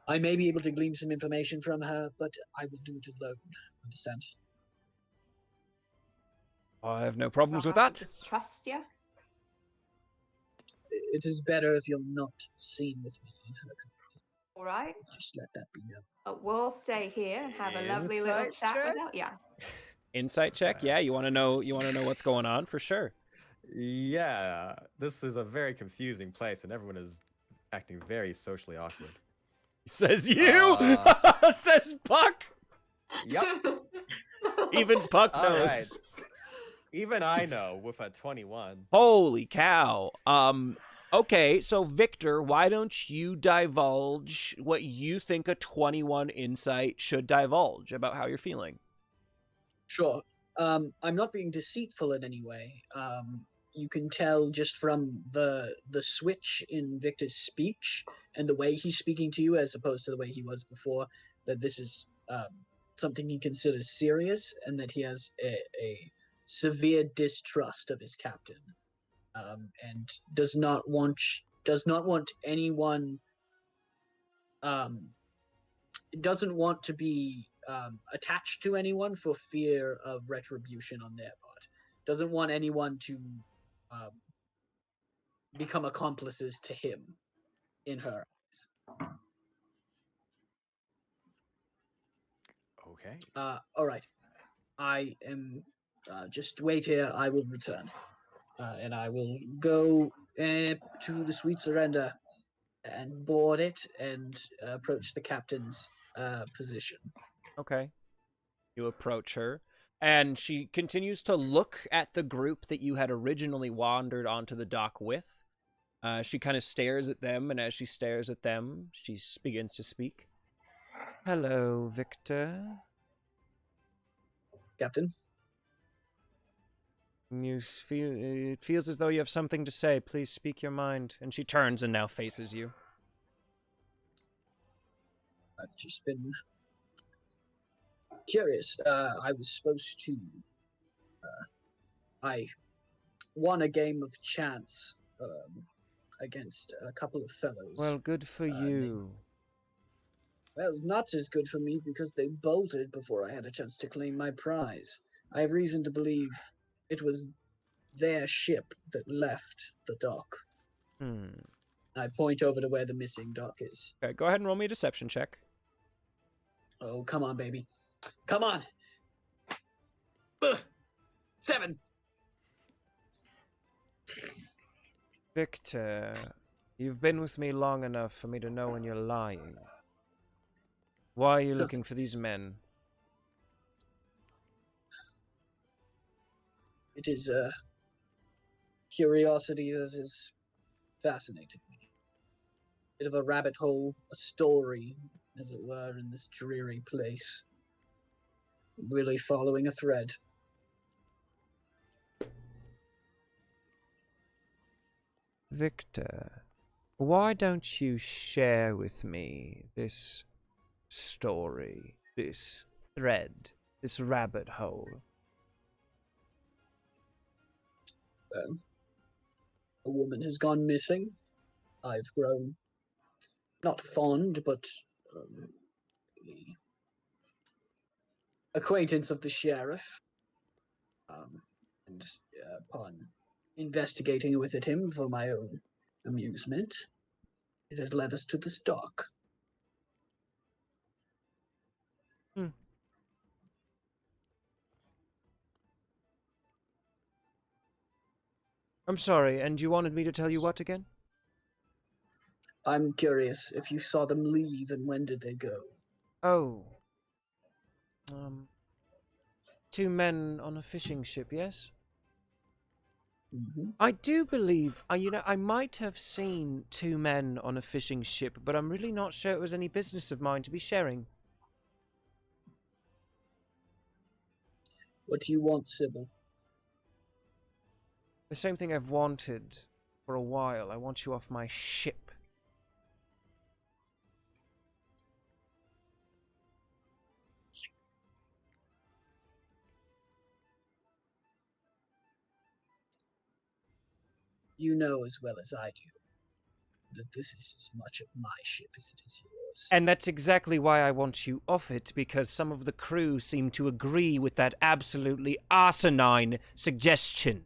I may be able to glean some information from her, but I will do it alone. Understand? I have no problems with I that. just trust you. It is better if you're not seen with me in her company. All right. Just let that be known. We'll stay here and have a lovely little Insight chat check? without you. Insight check? Yeah, you want to know what's going on for sure. Yeah, this is a very confusing place, and everyone is acting very socially awkward. Says you. Says Puck. Yep. Even Puck All knows. right. Even I know with a 21. Holy cow. Okay, so Victor, why don't you divulge what you think a 21 insight should divulge about how you're feeling? Sure. I'm not being deceitful in any way. You can tell just from the switch in Victor's speech and the way he's speaking to you as opposed to the way he was before, that this is something he considers serious and that he has a severe distrust of his captain, and does not want anyone. Doesn't want to be attached to anyone for fear of retribution on their part. Doesn't want anyone to become accomplices to him in her eyes. Okay. All right. I am just wait here. I will return, and I will go to the Sweet Surrender and board it and approach the captain's position. Okay. You approach her, and she continues to look at the group that you had originally wandered onto the dock with. She kind of stares at them, and as she stares at them, she begins to speak. Hello, Victor. Captain? It feels as though you have something to say. Please speak your mind. And she turns and now faces you. I've just been curious. I was supposed to. I won a game of chance against a couple of fellows. Well, good for you. Well, not as good for me because they bolted before I had a chance to claim my prize. I have reason to believe it was their ship that left the dock. I point over to where the missing dock is. Okay, go ahead and roll me a deception check. Oh, come on, baby. Come on. 7. Victor, you've been with me long enough for me to know when you're lying. Why are you looking for these men? It is a curiosity that is fascinating me. Bit of a rabbit hole, a story, as it were, in this dreary place. Really following a thread. Victor, why don't you share with me this story, this thread, this rabbit hole? A woman has gone missing. I've grown not fond, but the acquaintance of the sheriff. And upon investigating with him for my own amusement, it has led us to the stock. I'm sorry, and you wanted me to tell you what again? I'm curious if you saw them leave and when did they go? Oh. 2 men on a fishing ship, yes? Mm-hmm. I do believe, I might have seen 2 men on a fishing ship, but I'm really not sure it was any business of mine to be sharing. What do you want, Sybil? The same thing I've wanted for a while. I want you off my ship. You know as well as I do that this is as much of my ship as it is yours. And that's exactly why I want you off it, because some of the crew seem to agree with that absolutely asinine suggestion.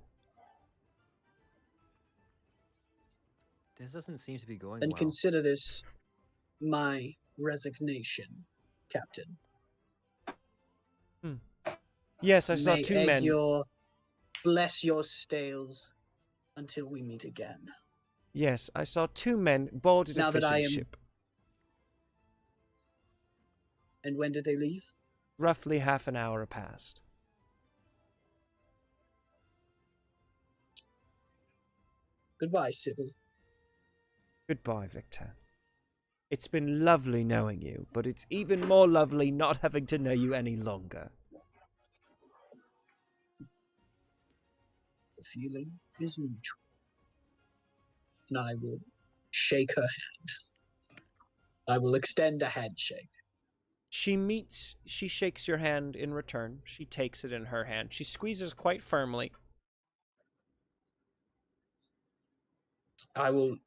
This doesn't seem to be going And well. consider this my resignation, Captain. Yes, I saw May 2 egg men. bless your stales until we meet again. Yes, I saw 2 men boarded Now a that I fishing am- ship. And when did they leave? Roughly half an hour passed. Goodbye, Sybil. Goodbye, Victor. It's been lovely knowing you, but it's even more lovely not having to know you any longer. The feeling is mutual. And I will shake her hand. I will extend a handshake. She shakes your hand in return. She takes it in her hand. She squeezes quite firmly. I will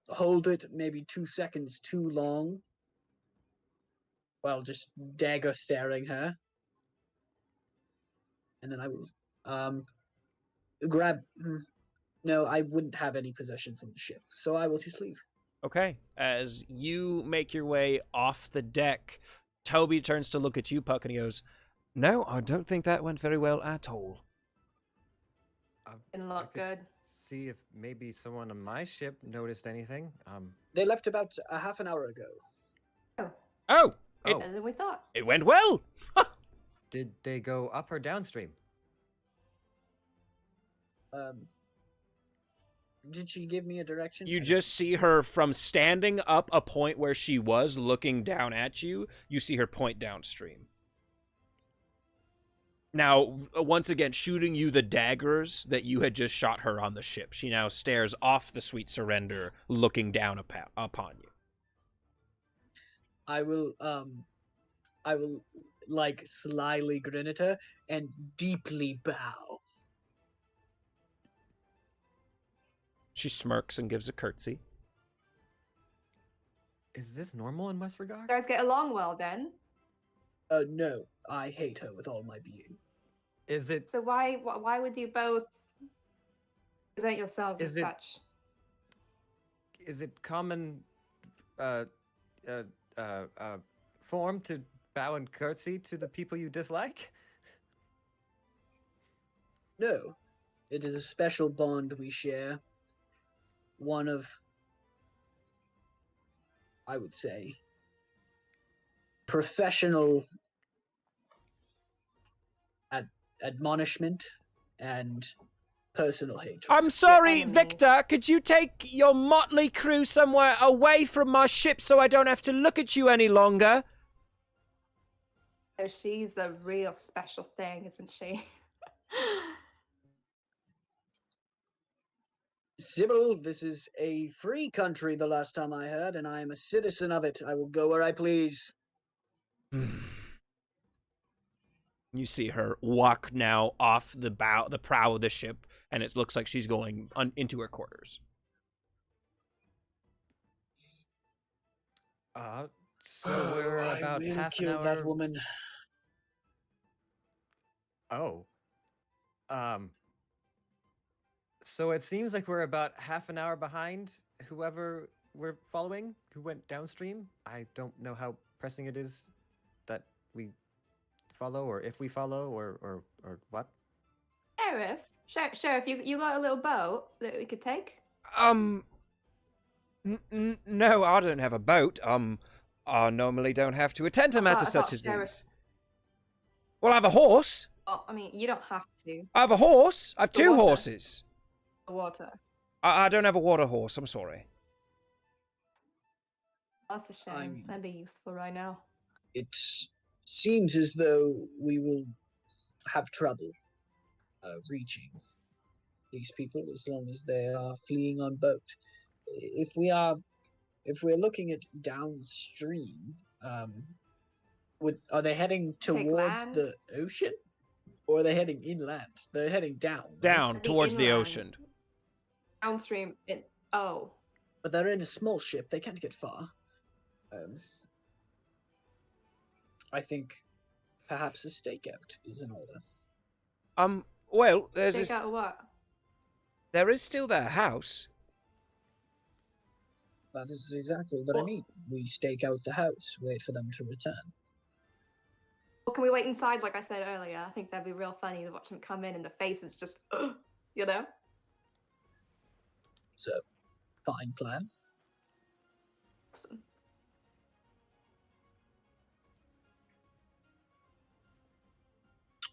hold it maybe 2 seconds too long while just dagger staring her. And then I will grab... No, I wouldn't have any possessions on the ship, so I will just leave. Okay. As you make your way off the deck, Toby turns to look at you, Puck, and he goes, "No, I don't think that went very well at all." Didn't I look could good. see if maybe someone on my ship noticed anything. They left about a half an hour ago. Oh! Oh. Better than we thought. It went well! Did they go up or downstream? Did she give me a direction? You just see her from standing up a point where she was looking down at you. You see her point downstream. Now, once again, shooting you the daggers that you had just shot her on the ship. She now stares off the Sweet Surrender, looking down upon you. I will like slyly grin at her and deeply bow. She smirks and gives a curtsy. Is this normal in West Regard? You guys get along well then. No, I hate her with all my being. Is it? So why would you both present yourselves Is as it- such? Is it common form to bow and curtsy to the people you dislike? No, it is a special bond we share. One of, I would say, professional admonishment and personal hatred. I'm sorry, enemies. Victor. Could you take your motley crew somewhere away from my ship so I don't have to look at you any longer? Oh, she's a real special thing, isn't she? Sybil, this is a free country the last time I heard, and I am a citizen of it. I will go where I please. You see her walk now off the prow of the ship, and it looks like she's going into her quarters. So we're I about will half an kill hour. that woman. Oh. So it seems like we're about half an hour behind whoever we're following, who went downstream. I don't know how pressing it is that we follow, or if we follow, or what. Sheriff, you got a little boat that we could take? No, I don't have a boat. I normally don't have to attend to matters such as these. Well, I have a horse. Oh, I mean, you don't have to. I have a horse. I have The two water. horses. The water. I don't have a water horse. I'm sorry. That's a shame. That'd be useful right now. It seems as though we will have trouble reaching these people as long as they are fleeing on boat. If we're looking at downstream, are they heading towards land? the ocean, or are they heading inland? They're heading down. right? Down towards the inland. ocean. Downstream. But they're in a small ship. They can't get far. I think perhaps a stakeout is in order. Well, Take out what? there is still their house. That is exactly what I Well- mean. We stake out the house, wait for them to return. Or can we wait inside, like I said earlier? I think that'd be real funny to watch them come in and the face is just, you know? It's a fine plan. Awesome.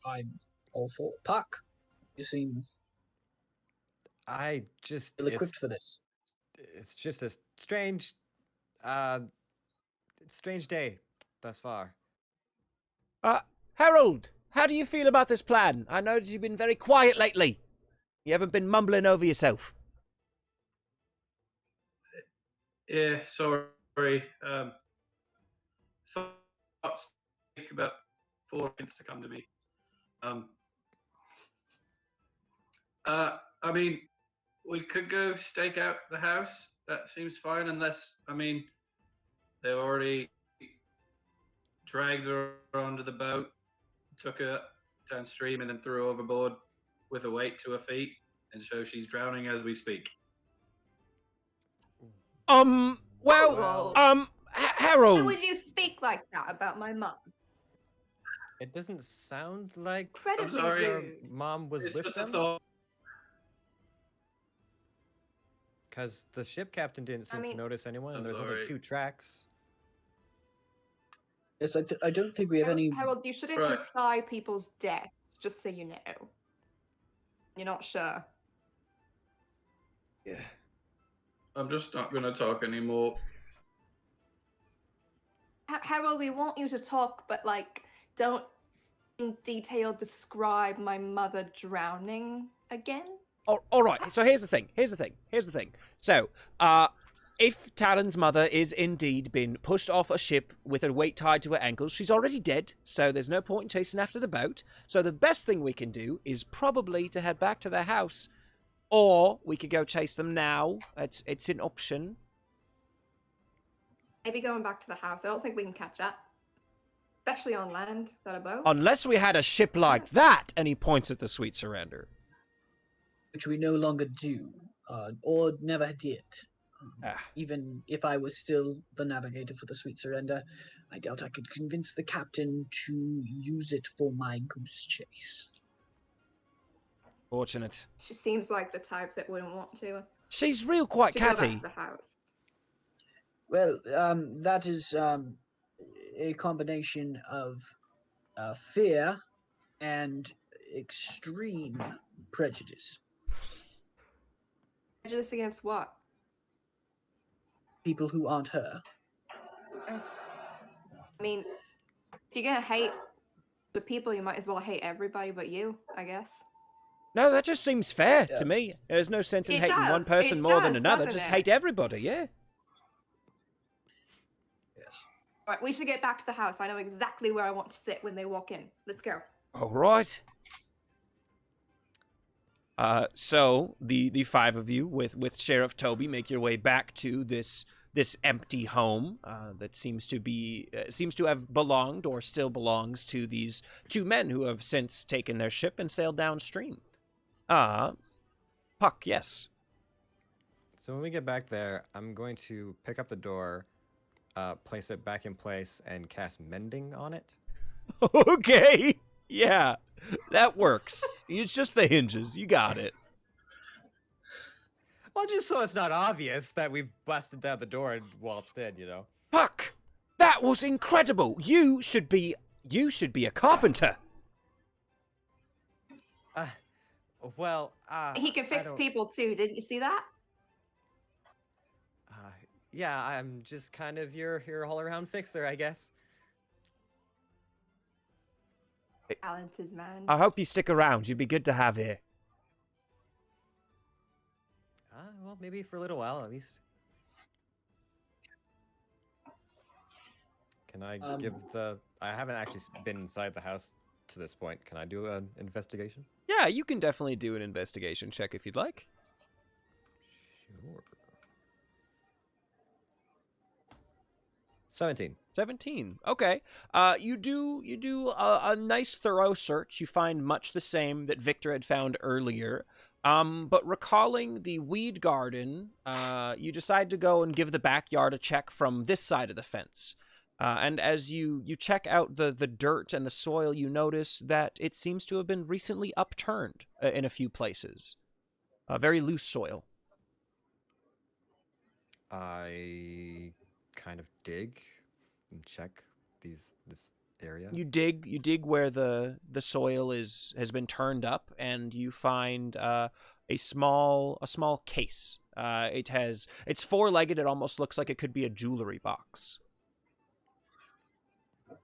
I'm all for it. Puck, you seem I just ill-equipped for this. it's just a strange day thus far. Harold, how do you feel about this plan? I noticed you've been very quiet lately. You haven't been mumbling over yourself. Yeah, sorry. Thoughts take about 4 minutes to come to me. I mean, we could go stake out the house. That seems fine, unless, I mean, they've already dragged her onto the boat, took her downstream, and then threw her overboard with a weight to her feet, and so she's drowning as we speak. Well, Well, How Harold. would you speak like that about my mum? It doesn't sound like Incredibly sorry. your rude. mom was It's with just a them, thought. because the ship captain didn't seem mean- to notice anyone, and I'm there's only sorry. 2 tracks. Yes, I don't think we have any. Harold, you shouldn't Right. imply people's deaths, just so you know. You're not sure. Yeah. I'm just not going to talk anymore. Harold, we want you to talk, but like, don't in detail describe my mother drowning again. All right. So here's the thing. So, if Talon's mother is indeed been pushed off a ship with her weight tied to her ankles, she's already dead. So there's no point in chasing after the boat. So the best thing we can do is probably to head back to their house, or we could go chase them now. It's an option. Maybe going back to the house. I don't think we can catch up, especially on land. Without a boat. Unless we had a ship like that, and he points at the sweet surrender. Which we no longer do, or never did. Even if I was still the navigator for the Sweet Surrender, I doubt I could convince the captain to use it for my goose chase. Fortunate. She seems like the type that wouldn't want to. She's real quite To go back catty. to the house. Well, that is a combination of fear and extreme prejudice. Prejudice against what? People who aren't her. I mean, if you're gonna hate the people, you might as well hate everybody but you, I guess. No, that just seems fair to me. There's no sense in It hating one does, person it more than does, another. doesn't Just it? hate everybody, yeah. Yes. Alright, we should get back to the house. I know exactly where I want to sit when they walk in. Let's go. All right. So the five of you with Sheriff Toby make your way back to this empty home that seems to have belonged or still belongs to these two men who have since taken their ship and sailed downstream. Puck, yes. So when we get back there, I'm going to pick up the door, place it back in place, and cast Mending on it. Okay. Yeah, that works. It's just the hinges. You got it. Well, just so it's not obvious that we've busted down the door and waltzed in, you know. Puck, that was incredible. You should be a carpenter. Well, He can I fix don't- people too, didn't you see that? Yeah, I'm just kind of your all-around fixer, I guess. Talented man. I hope you stick around. You'd be good to have here. Well, maybe for a little while at least. Can I give the? I haven't actually been inside the house to this point. Can I do an investigation? Yeah, you can definitely do an investigation check if you'd like. Sure. 17. 17. Okay. You do a nice thorough search. You find much the same that Victor had found earlier. But recalling the weed garden, you decide to go and give the backyard a check from this side of the fence. And as you check out the dirt and the soil, you notice that it seems to have been recently upturned in a few places. Very loose soil. I kind of dig and check this area. You dig where the soil has been turned up, and you find a small case. It's four-legged. It almost looks like it could be a jewelry box.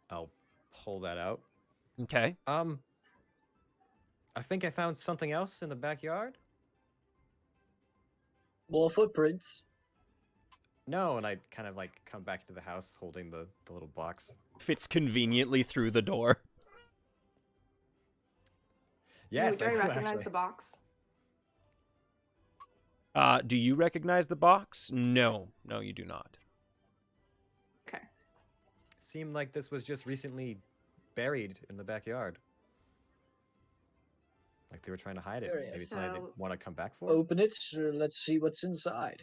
I'll pull that out. Okay. I think I found something else in the backyard. More footprints. No, and I kind of like come back to the house holding the little box. Fits conveniently through the door. Yes, do I I do recognize actually. the box? Do you recognize the box? No, you do not. Okay. Seemed like this was just recently buried in the backyard. Like they were trying to hide it. Maybe Curious. something they So- want to come back for. Open it. Let's see what's inside.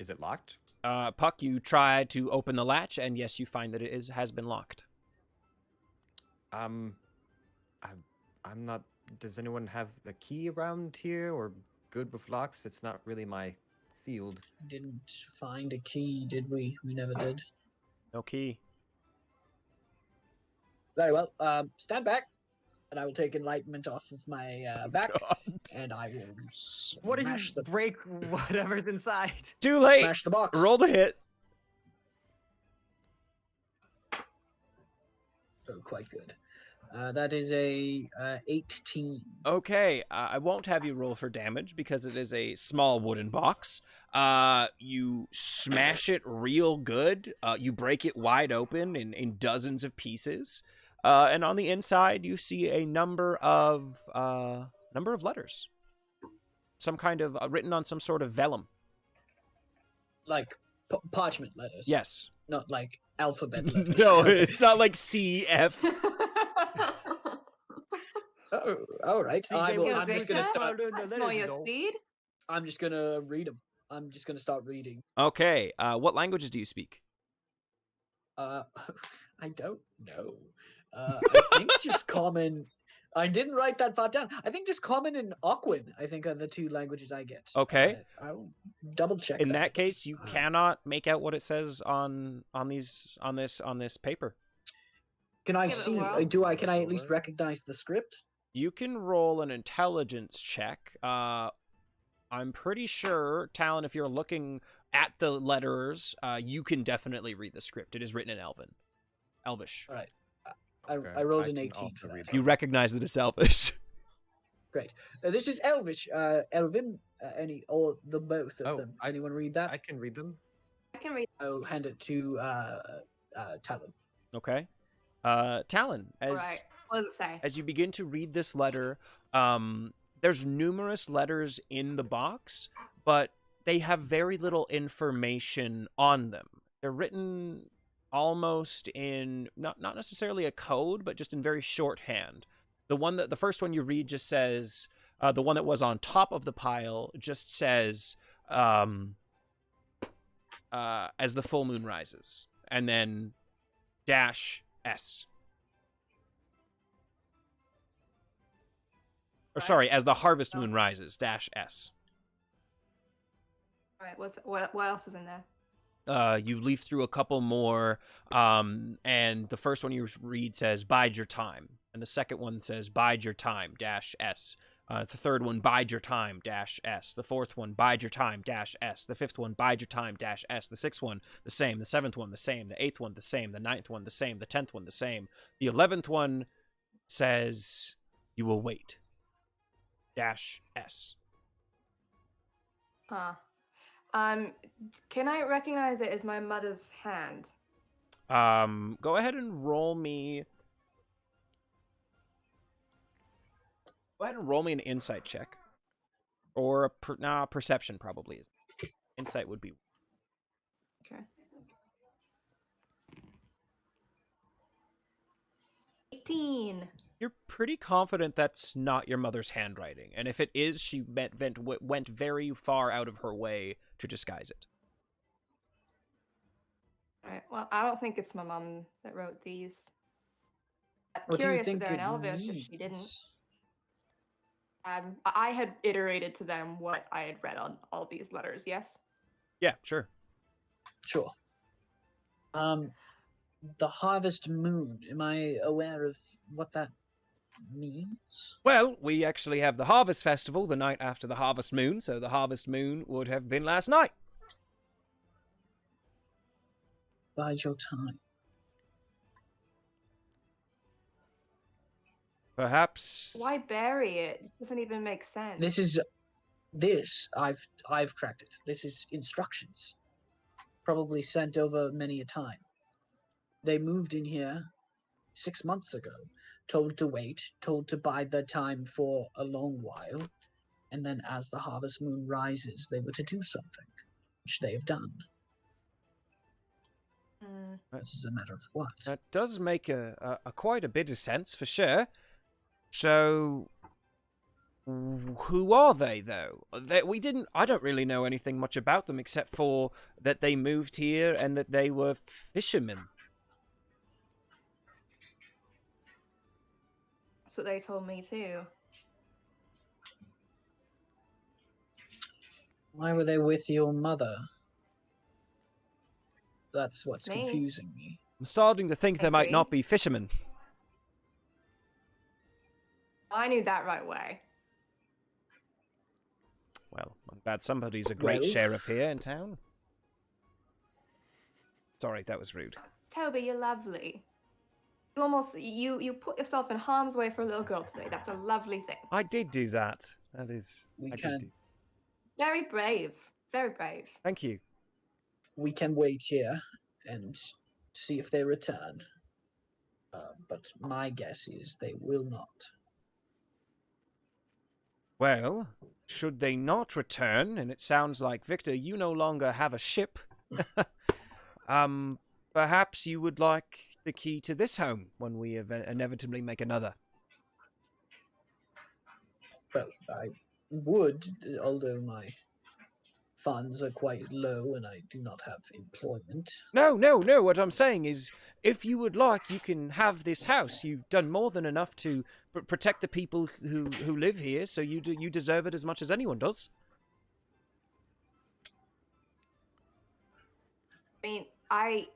Is it locked? Puck, you try to open the latch, and yes, you find that it has been locked. I'm not. Does anyone have a key around here or good with locks? It's not really my field. Didn't find a key, did we? We never did. No key. Very well. Stand back, and I will take enlightenment off of my back, God. and I will What is smash the break whatever's inside? Too late. smash the box. Roll to hit. Oh, quite good. That is a 18. Okay, I won't have you roll for damage because it is a small wooden box. You smash it real good. You break it wide open in dozens of pieces. And on the inside, you see a number of letters. Some kind of written on some sort of vellum. Like parchment letters. Yes. Not like alphabet letters. No, Okay. it's not like C, F. Oh, all right. See, I they will, will I'm just gonna Victor? start. That's more your speed. I'm just gonna read them. I'm just gonna start reading. Okay. What languages do you speak? I don't know. I think just common. I didn't write that part down. I think just common and Aquan, I think, are the two languages I get. Okay. I'll double check In that case, you Uh, cannot make out what it says on this paper. Can I Give it a see? whirl. Can I at least recognize the script? You can roll an intelligence check. I'm pretty sure, Talon, if you're looking at the letters, you can definitely read the script. It is written in Elvish. All right. Okay, I rolled I an can 18 also for read that. You recognize that it's Elvish. Great. This is Elvish. Elvin. Or the both of Oh, them. Anyone read that? I can read them. I can read. I'll hand it to Talon. Okay. Talon, All right. What does it say? as you begin to read this letter, there's numerous letters in the box, but they have very little information on them. They're written almost in not necessarily a code, but just in very shorthand. The first one you read just says, the one that was on top of the pile just says, as the full moon rises, and then -S. Or sorry, as the harvest moon rises, -S. All right. What else is in there? You leaf through a couple more, and the first one you read says "bide your time," and the second one says "bide your time -S." The third one, "bide your time -S." The fourth one, "bide your time -S." The fifth one, "bide your time -S." The sixth one, the same. The seventh one, the same. The eighth one, the same. The ninth one, the same. The 10th one, the same. The 11th one says, "You will wait -S." Huh. Can I recognize it as my mother's hand? Go ahead and roll me. Go ahead and roll me an insight check, or a perception probably is. Insight would be. Okay. 18. You're pretty confident that's not your mother's handwriting, and if it is, she went very far out of her way to disguise it. All right. Well, I don't think it's my mom that wrote these. I'm What do you curious if think they're in it Elvish if she didn't. means? I had iterated to them what I had read on all these letters. Yes. Yeah, sure. Sure. The harvest moon. Am I aware of what that means? Well, we actually have the Harvest Festival the night after the Harvest Moon, so the Harvest Moon would have been last night. Bide your time. Perhaps. Why bury it? This doesn't even make sense. I've cracked it. This is instructions. Probably sent over many a time. They moved in here 6 months ago, told to wait, told to bide their time for a long while, and then as the harvest moon rises, they were to do something, which they have done. Hmm. This is a matter of what? That does make a quite a bit of sense, for sure. So, who are they, though? I don't really know anything much about them, except for that they moved here and that they were fishermen. That's what they told me too. Why were they with your mother? That's what's It's me. confusing me. I'm starting to think they might Agree. not be fishermen. I knew that right away. Well, I'm glad somebody's a great Well- sheriff here in town. Sorry, that was rude. Toby, you're lovely. You put yourself in harm's way for a little girl today. That's a lovely thing. I did do that. That is. We I can- did do. Very brave. Very brave. Thank you. We can wait here and see if they return. But my guess is they will not. Well, should they not return, and it sounds like, Victor, you no longer have a ship, perhaps you would like the key to this home when we inevitably make another. Well, I would, although my funds are quite low and I do not have employment. No. What I'm saying is, if you would like, you can have this house. You've done more than enough to protect the people who live here, so you deserve it as much as anyone does. I mean,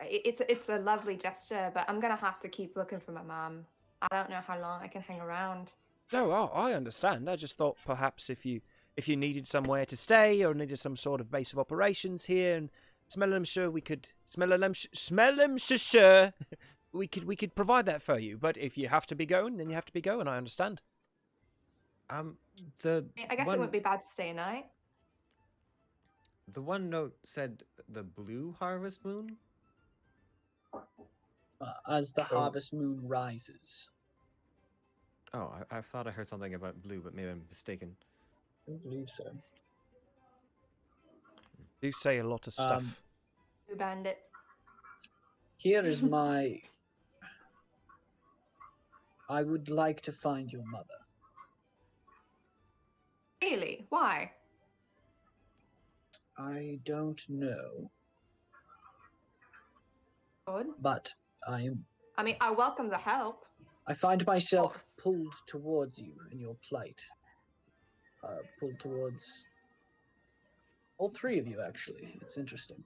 it's a lovely gesture, but I'm gonna have to keep looking for my mom. I don't know how long I can hang around. No, I understand. I just thought perhaps if you needed somewhere to stay or needed some sort of base of operations here and Smellemshire, we could Smellemshire, we could provide that for you. But if you have to be going, then you have to be going. I understand. The I guess it wouldn't be bad to stay a night. The one note said the blue harvest moon. As the harvest moon rises. Oh, I thought I heard something about blue, but maybe I'm mistaken. I don't believe so. Do say a lot of stuff. Blue bandits. Here is my... I would like to find your mother. Really? Why? I don't know, Good. but I mean, I welcome the help. I find myself course. pulled towards you in your plight. Pulled towards all three of you, actually. It's interesting.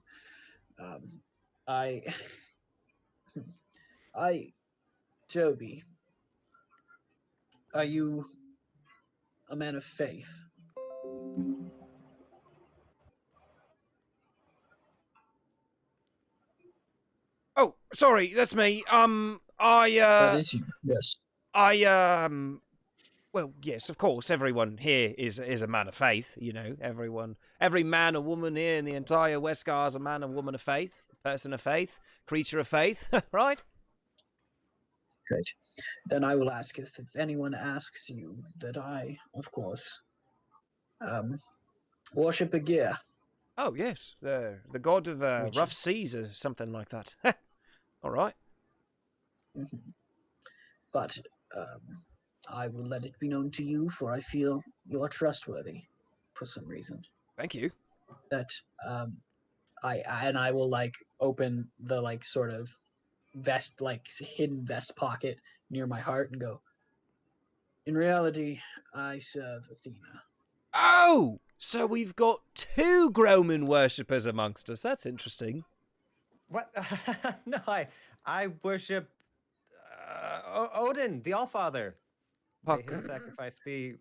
Joby, are you a man of faith? Oh, sorry, that's me. That is you, yes. Well, yes, of course, everyone here is a man of faith, you know, every man or woman here in the entire Westgar is a man and woman of faith, person of faith, creature of faith, right? Great. Then I will ask if anyone asks you that I, of course, worship a gear. Oh, yes, the god of Which rough is- seas or something like that. All right. But I will let it be known to you, for I feel you're trustworthy for some reason. Thank you. That I will like open the like sort of vest, like hidden vest pocket near my heart and go, in reality, I serve Athena. Oh, so we've got two Groman worshippers amongst us. That's interesting. What? No, I worship Odin, the Allfather. May Puck, his sacrifice be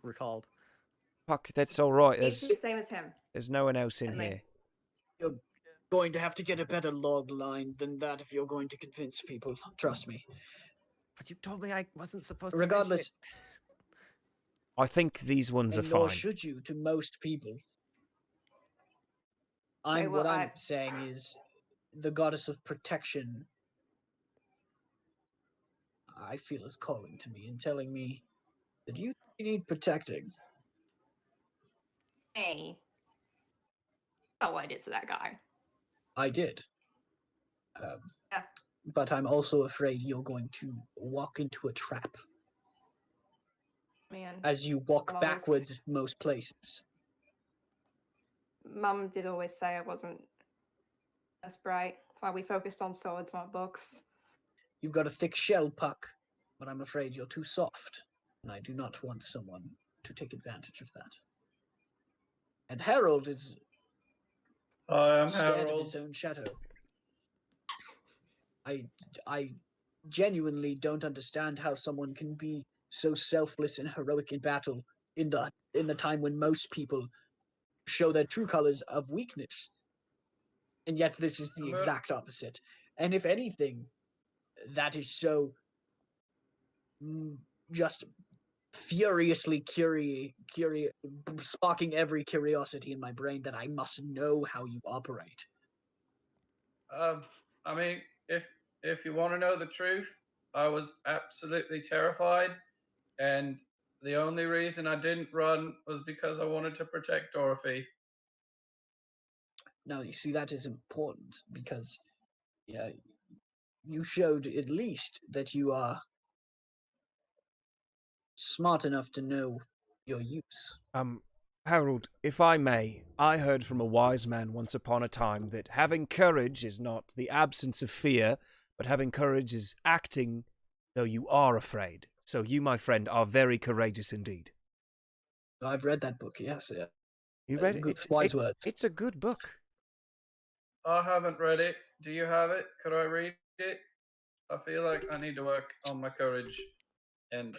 recalled. Puck, that's all right. Basically the same as him. There's no one else in And like- here. You're going to have to get a better log line than that if you're going to convince people. Trust me. But you told me I wasn't supposed to Regardless, I think these ones are and nor fine. should you to most people. Okay, well, What I'm saying is the goddess of protection, I feel, is calling to me and telling me that you need protecting. Hey. Oh, I did to that guy. I did. Yeah. But I'm also afraid you're going to walk into a trap Man. as you walk I'm always- backwards most places. Mum did always say I wasn't as bright. That's why we focused on swords, not books. You've got a thick shell, Puck, but I'm afraid you're too soft, and I do not want someone to take advantage of that. And Harold is I am scared of Harold. his own shadow. I genuinely don't understand how someone can be so selfless and heroic in battle in the time when most people show their true colors of weakness. And yet this is the exact opposite. And if anything, that is so just furiously curious, sparking every curiosity in my brain that I must know how you operate. I mean, if you want to know the truth, I was absolutely terrified, and the only reason I didn't run was because I wanted to protect Dorothy. Now, you see, that is important because, yeah, you showed at least that you are smart enough to know your use. Harold, if I may, I heard from a wise man once upon a time that having courage is not the absence of fear, but having courage is acting though you are afraid. So you, my friend, are very courageous indeed. I've read that book. Yes, yeah. You read it? Good, wise words. It's a good book. I haven't read it. Do you have it? Could I read it? I feel like I need to work on my courage and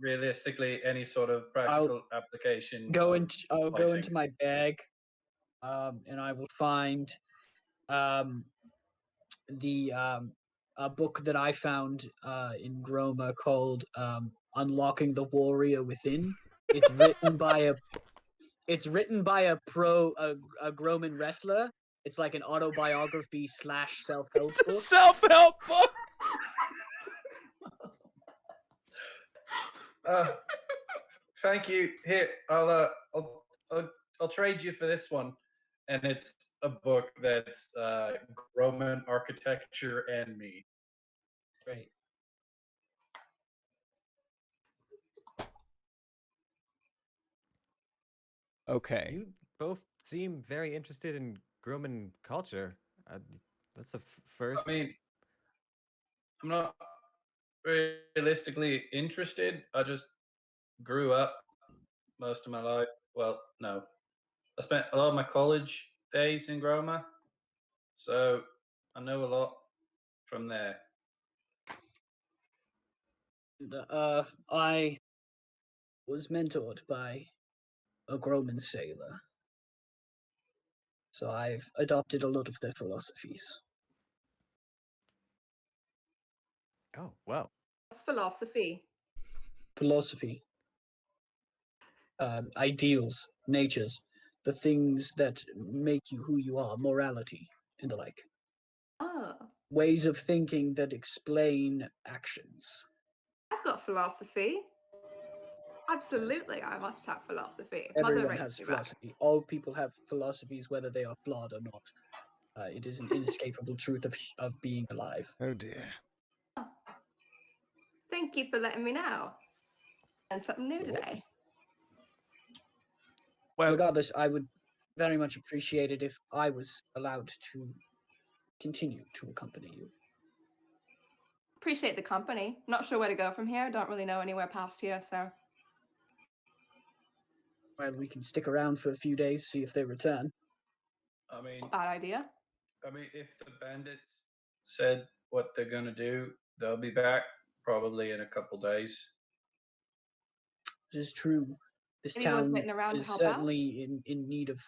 realistically any sort of practical application. I'll go fighting. into my bag, and I will find the a book that I found in Groma called "Unlocking the Warrior Within." It's written by a Groman wrestler. It's like an autobiography / self-help It's a book. self-help book. Thank you. Here, I'll trade you for this one, and it's a book that's Roman architecture and me. Great. Okay. You both seem very interested in Groman culture. That's a first. I mean, I'm not realistically interested. I just grew up most of my life. Well, no, I spent a lot of my college days in Groma, so I know a lot from there. I was mentored by a Groman sailor, so I've adopted a lot of their philosophies. Oh, well. What's philosophy? Philosophy, ideals, natures, the things that make you who you are, morality, and the like. Oh, Ways of thinking that explain actions. I've got philosophy. Absolutely, I must have philosophy. Everyone Mother has raised me right. philosophy. All people have philosophies, whether they are flawed or not. It is an inescapable truth of being alive. Oh dear. Oh. Thank you for letting me know. And something new today. Well, Regardless, I would very much appreciate it if I was allowed to continue to accompany you. Appreciate the company. Not sure where to go from here. Don't really know anywhere past here, so. Well, we can stick around for a few days, see if they return. I mean, Bad idea. if the bandits said what they're gonna do, they'll be back probably in a couple days. This is true. This Maybe worth town waiting around to is help out? certainly in need of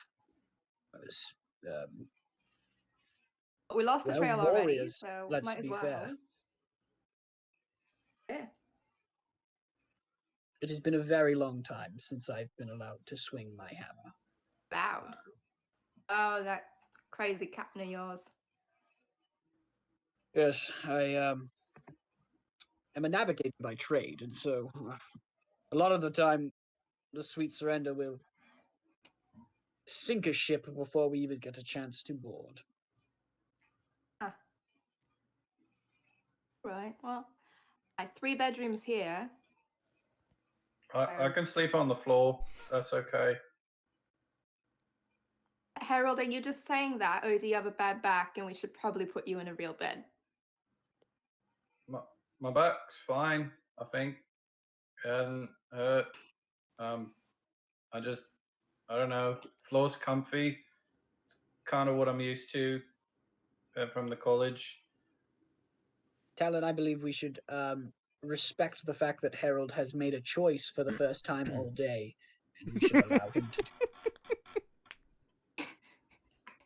We lost the well, trail already, warriors, so let's might as be well. fair. Yeah. It has been a very long time since I've been allowed to swing my hammer. Loud. Oh, that crazy captain of yours. Yes, I am a navigator by trade, and so a lot of the time the Sweet Surrender will sink a ship before we even get a chance to board. Ah. Right, well, I have 3 bedrooms here. I can sleep on the floor. That's okay. Harold, are you just saying that, or do you have a bad back and we should probably put you in a real bed? My back's fine. I think it hasn't hurt. I don't know. Floor's comfy. It's kind of what I'm used to from the college. Talon, I believe we should respect the fact that Harold has made a choice for the first time all day, and we should allow him to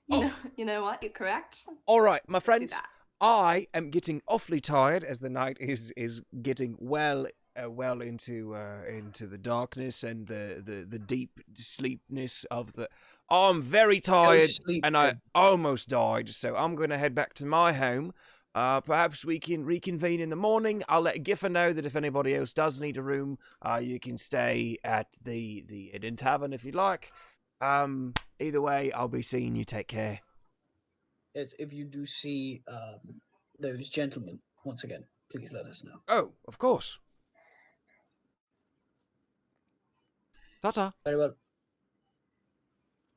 do. You know what? You're correct. all right, my Let's do friends. that. I am getting awfully tired as the night is getting well into the darkness and the deep sleepness of the. I'm very tired sleep, and I then. almost died, so I'm going to head back to my home. Perhaps we can reconvene in the morning. I'll let Giffer know that if anybody else does need a room, you can stay at the Hidden Tavern if you like. Either way, I'll be seeing you. Take care. As if you do see those gentlemen once again, please let us know. Oh, of course. Ta-ta. Very well.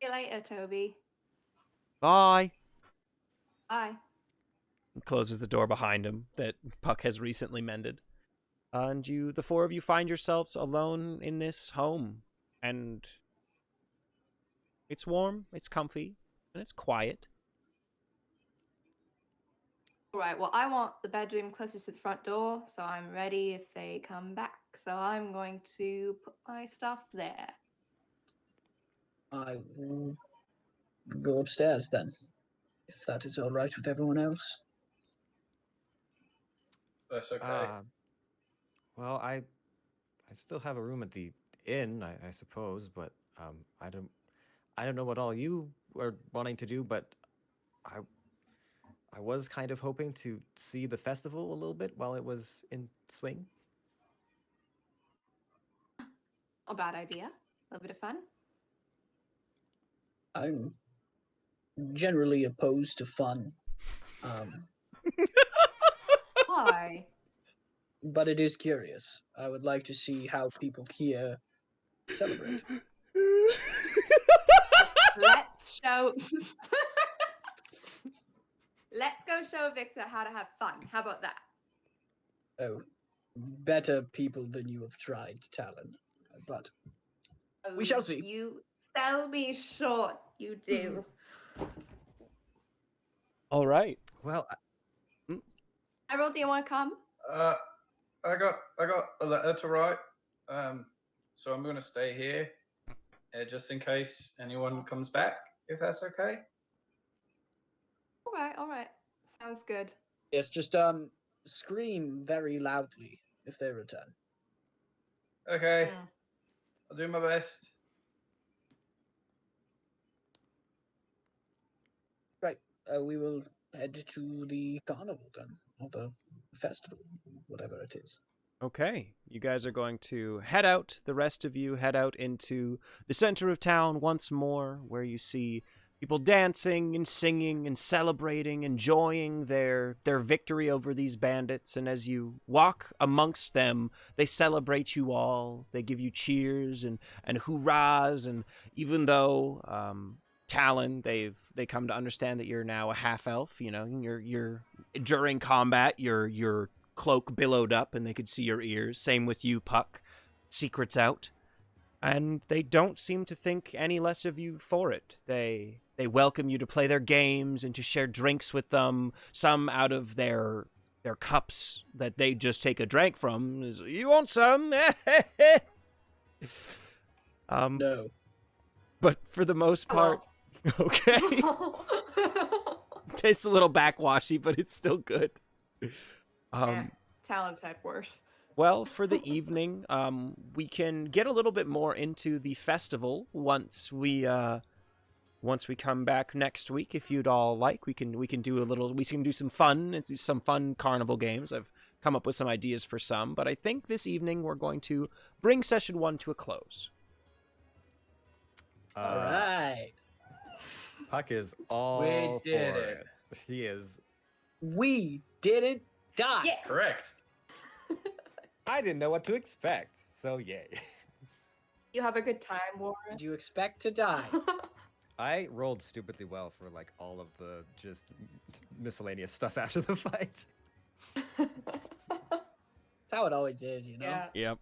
See you later, Toby. Bye. Bye. He closes the door behind him that Puck has recently mended. And the four of you find yourselves alone in this home. And it's warm, it's comfy, and it's quiet. All right, well, I want the bedroom closest to the front door, so I'm ready if they come back. So I'm going to put my stuff there. I will go upstairs then, if that is all right with everyone else. That's okay. Well, I still have a room at the inn, I suppose, but I don't know what all you are wanting to do, but I was kind of hoping to see the festival a little bit while it was in swing. A bad idea. A little bit of fun. I'm generally opposed to fun, Why? but it is curious. I would like to see how people here celebrate. Let's show. Let's go show Victor how to have fun. How about that? Oh, better people than you have tried, Talon. But we shall see. You sell me short. You do. All right. Well, Errol, do you want to come? I got a letter to write. So I'm gonna stay here, just in case anyone comes back, if that's okay. All right. Sounds good. Yes, just scream very loudly if they return. Okay, Mm. I'll do my best. Right. We will head to the carnival then, or the festival, whatever it is. Okay, you guys are going to head out. The rest of you head out into the center of town once more, where you see people dancing and singing and celebrating, enjoying their victory over these bandits. And as you walk amongst them, they celebrate you all. They give you cheers and hurrahs. And even though Talon, they come to understand that you're now a half elf. You know, you're during combat, your cloak billowed up, and they could see your ears. Same with you, Puck. Secrets out. And they don't seem to think any less of you for it. They welcome you to play their games and to share drinks with them. Some out of their cups that they just take a drink from. You want some? No. But for the most part, okay. Tastes a little backwashy, but it's still good. Talon's had worse. Well, for the evening, we can get a little bit more into the festival once we come back next week. If you'd all like, we can do some fun carnival games. I've come up with some ideas for some, but I think this evening we're going to bring session 1 to a close. All right. Puck is all We did for it. He is. We didn't die. Yeah. Correct. I didn't know what to expect, so yay. You have a good time, Warren. Did you expect to die? I rolled stupidly well for like all of the just miscellaneous stuff after the fight. That's how it always is, you know? Yeah. Yep.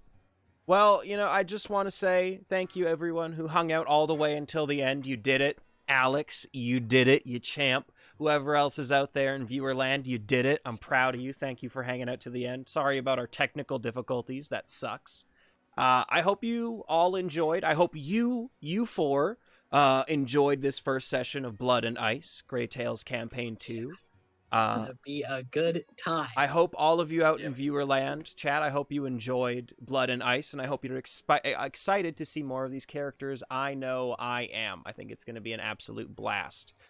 Well, I just want to say thank you, everyone who hung out all the way until the end. You did it. Alex, you did it, you champ. Whoever else is out there in viewerland, you did it. I'm proud of you. Thank you for hanging out to the end. Sorry about our technical difficulties. That sucks. I hope you all enjoyed. I hope you four enjoyed this first session of Blood and Ice, Grey Tales Campaign 2. Gonna be a good time. I hope all of you out in viewerland, chat, I hope you enjoyed Blood and Ice, and I hope you're excited to see more of these characters. I know I am. I think it's going to be an absolute blast.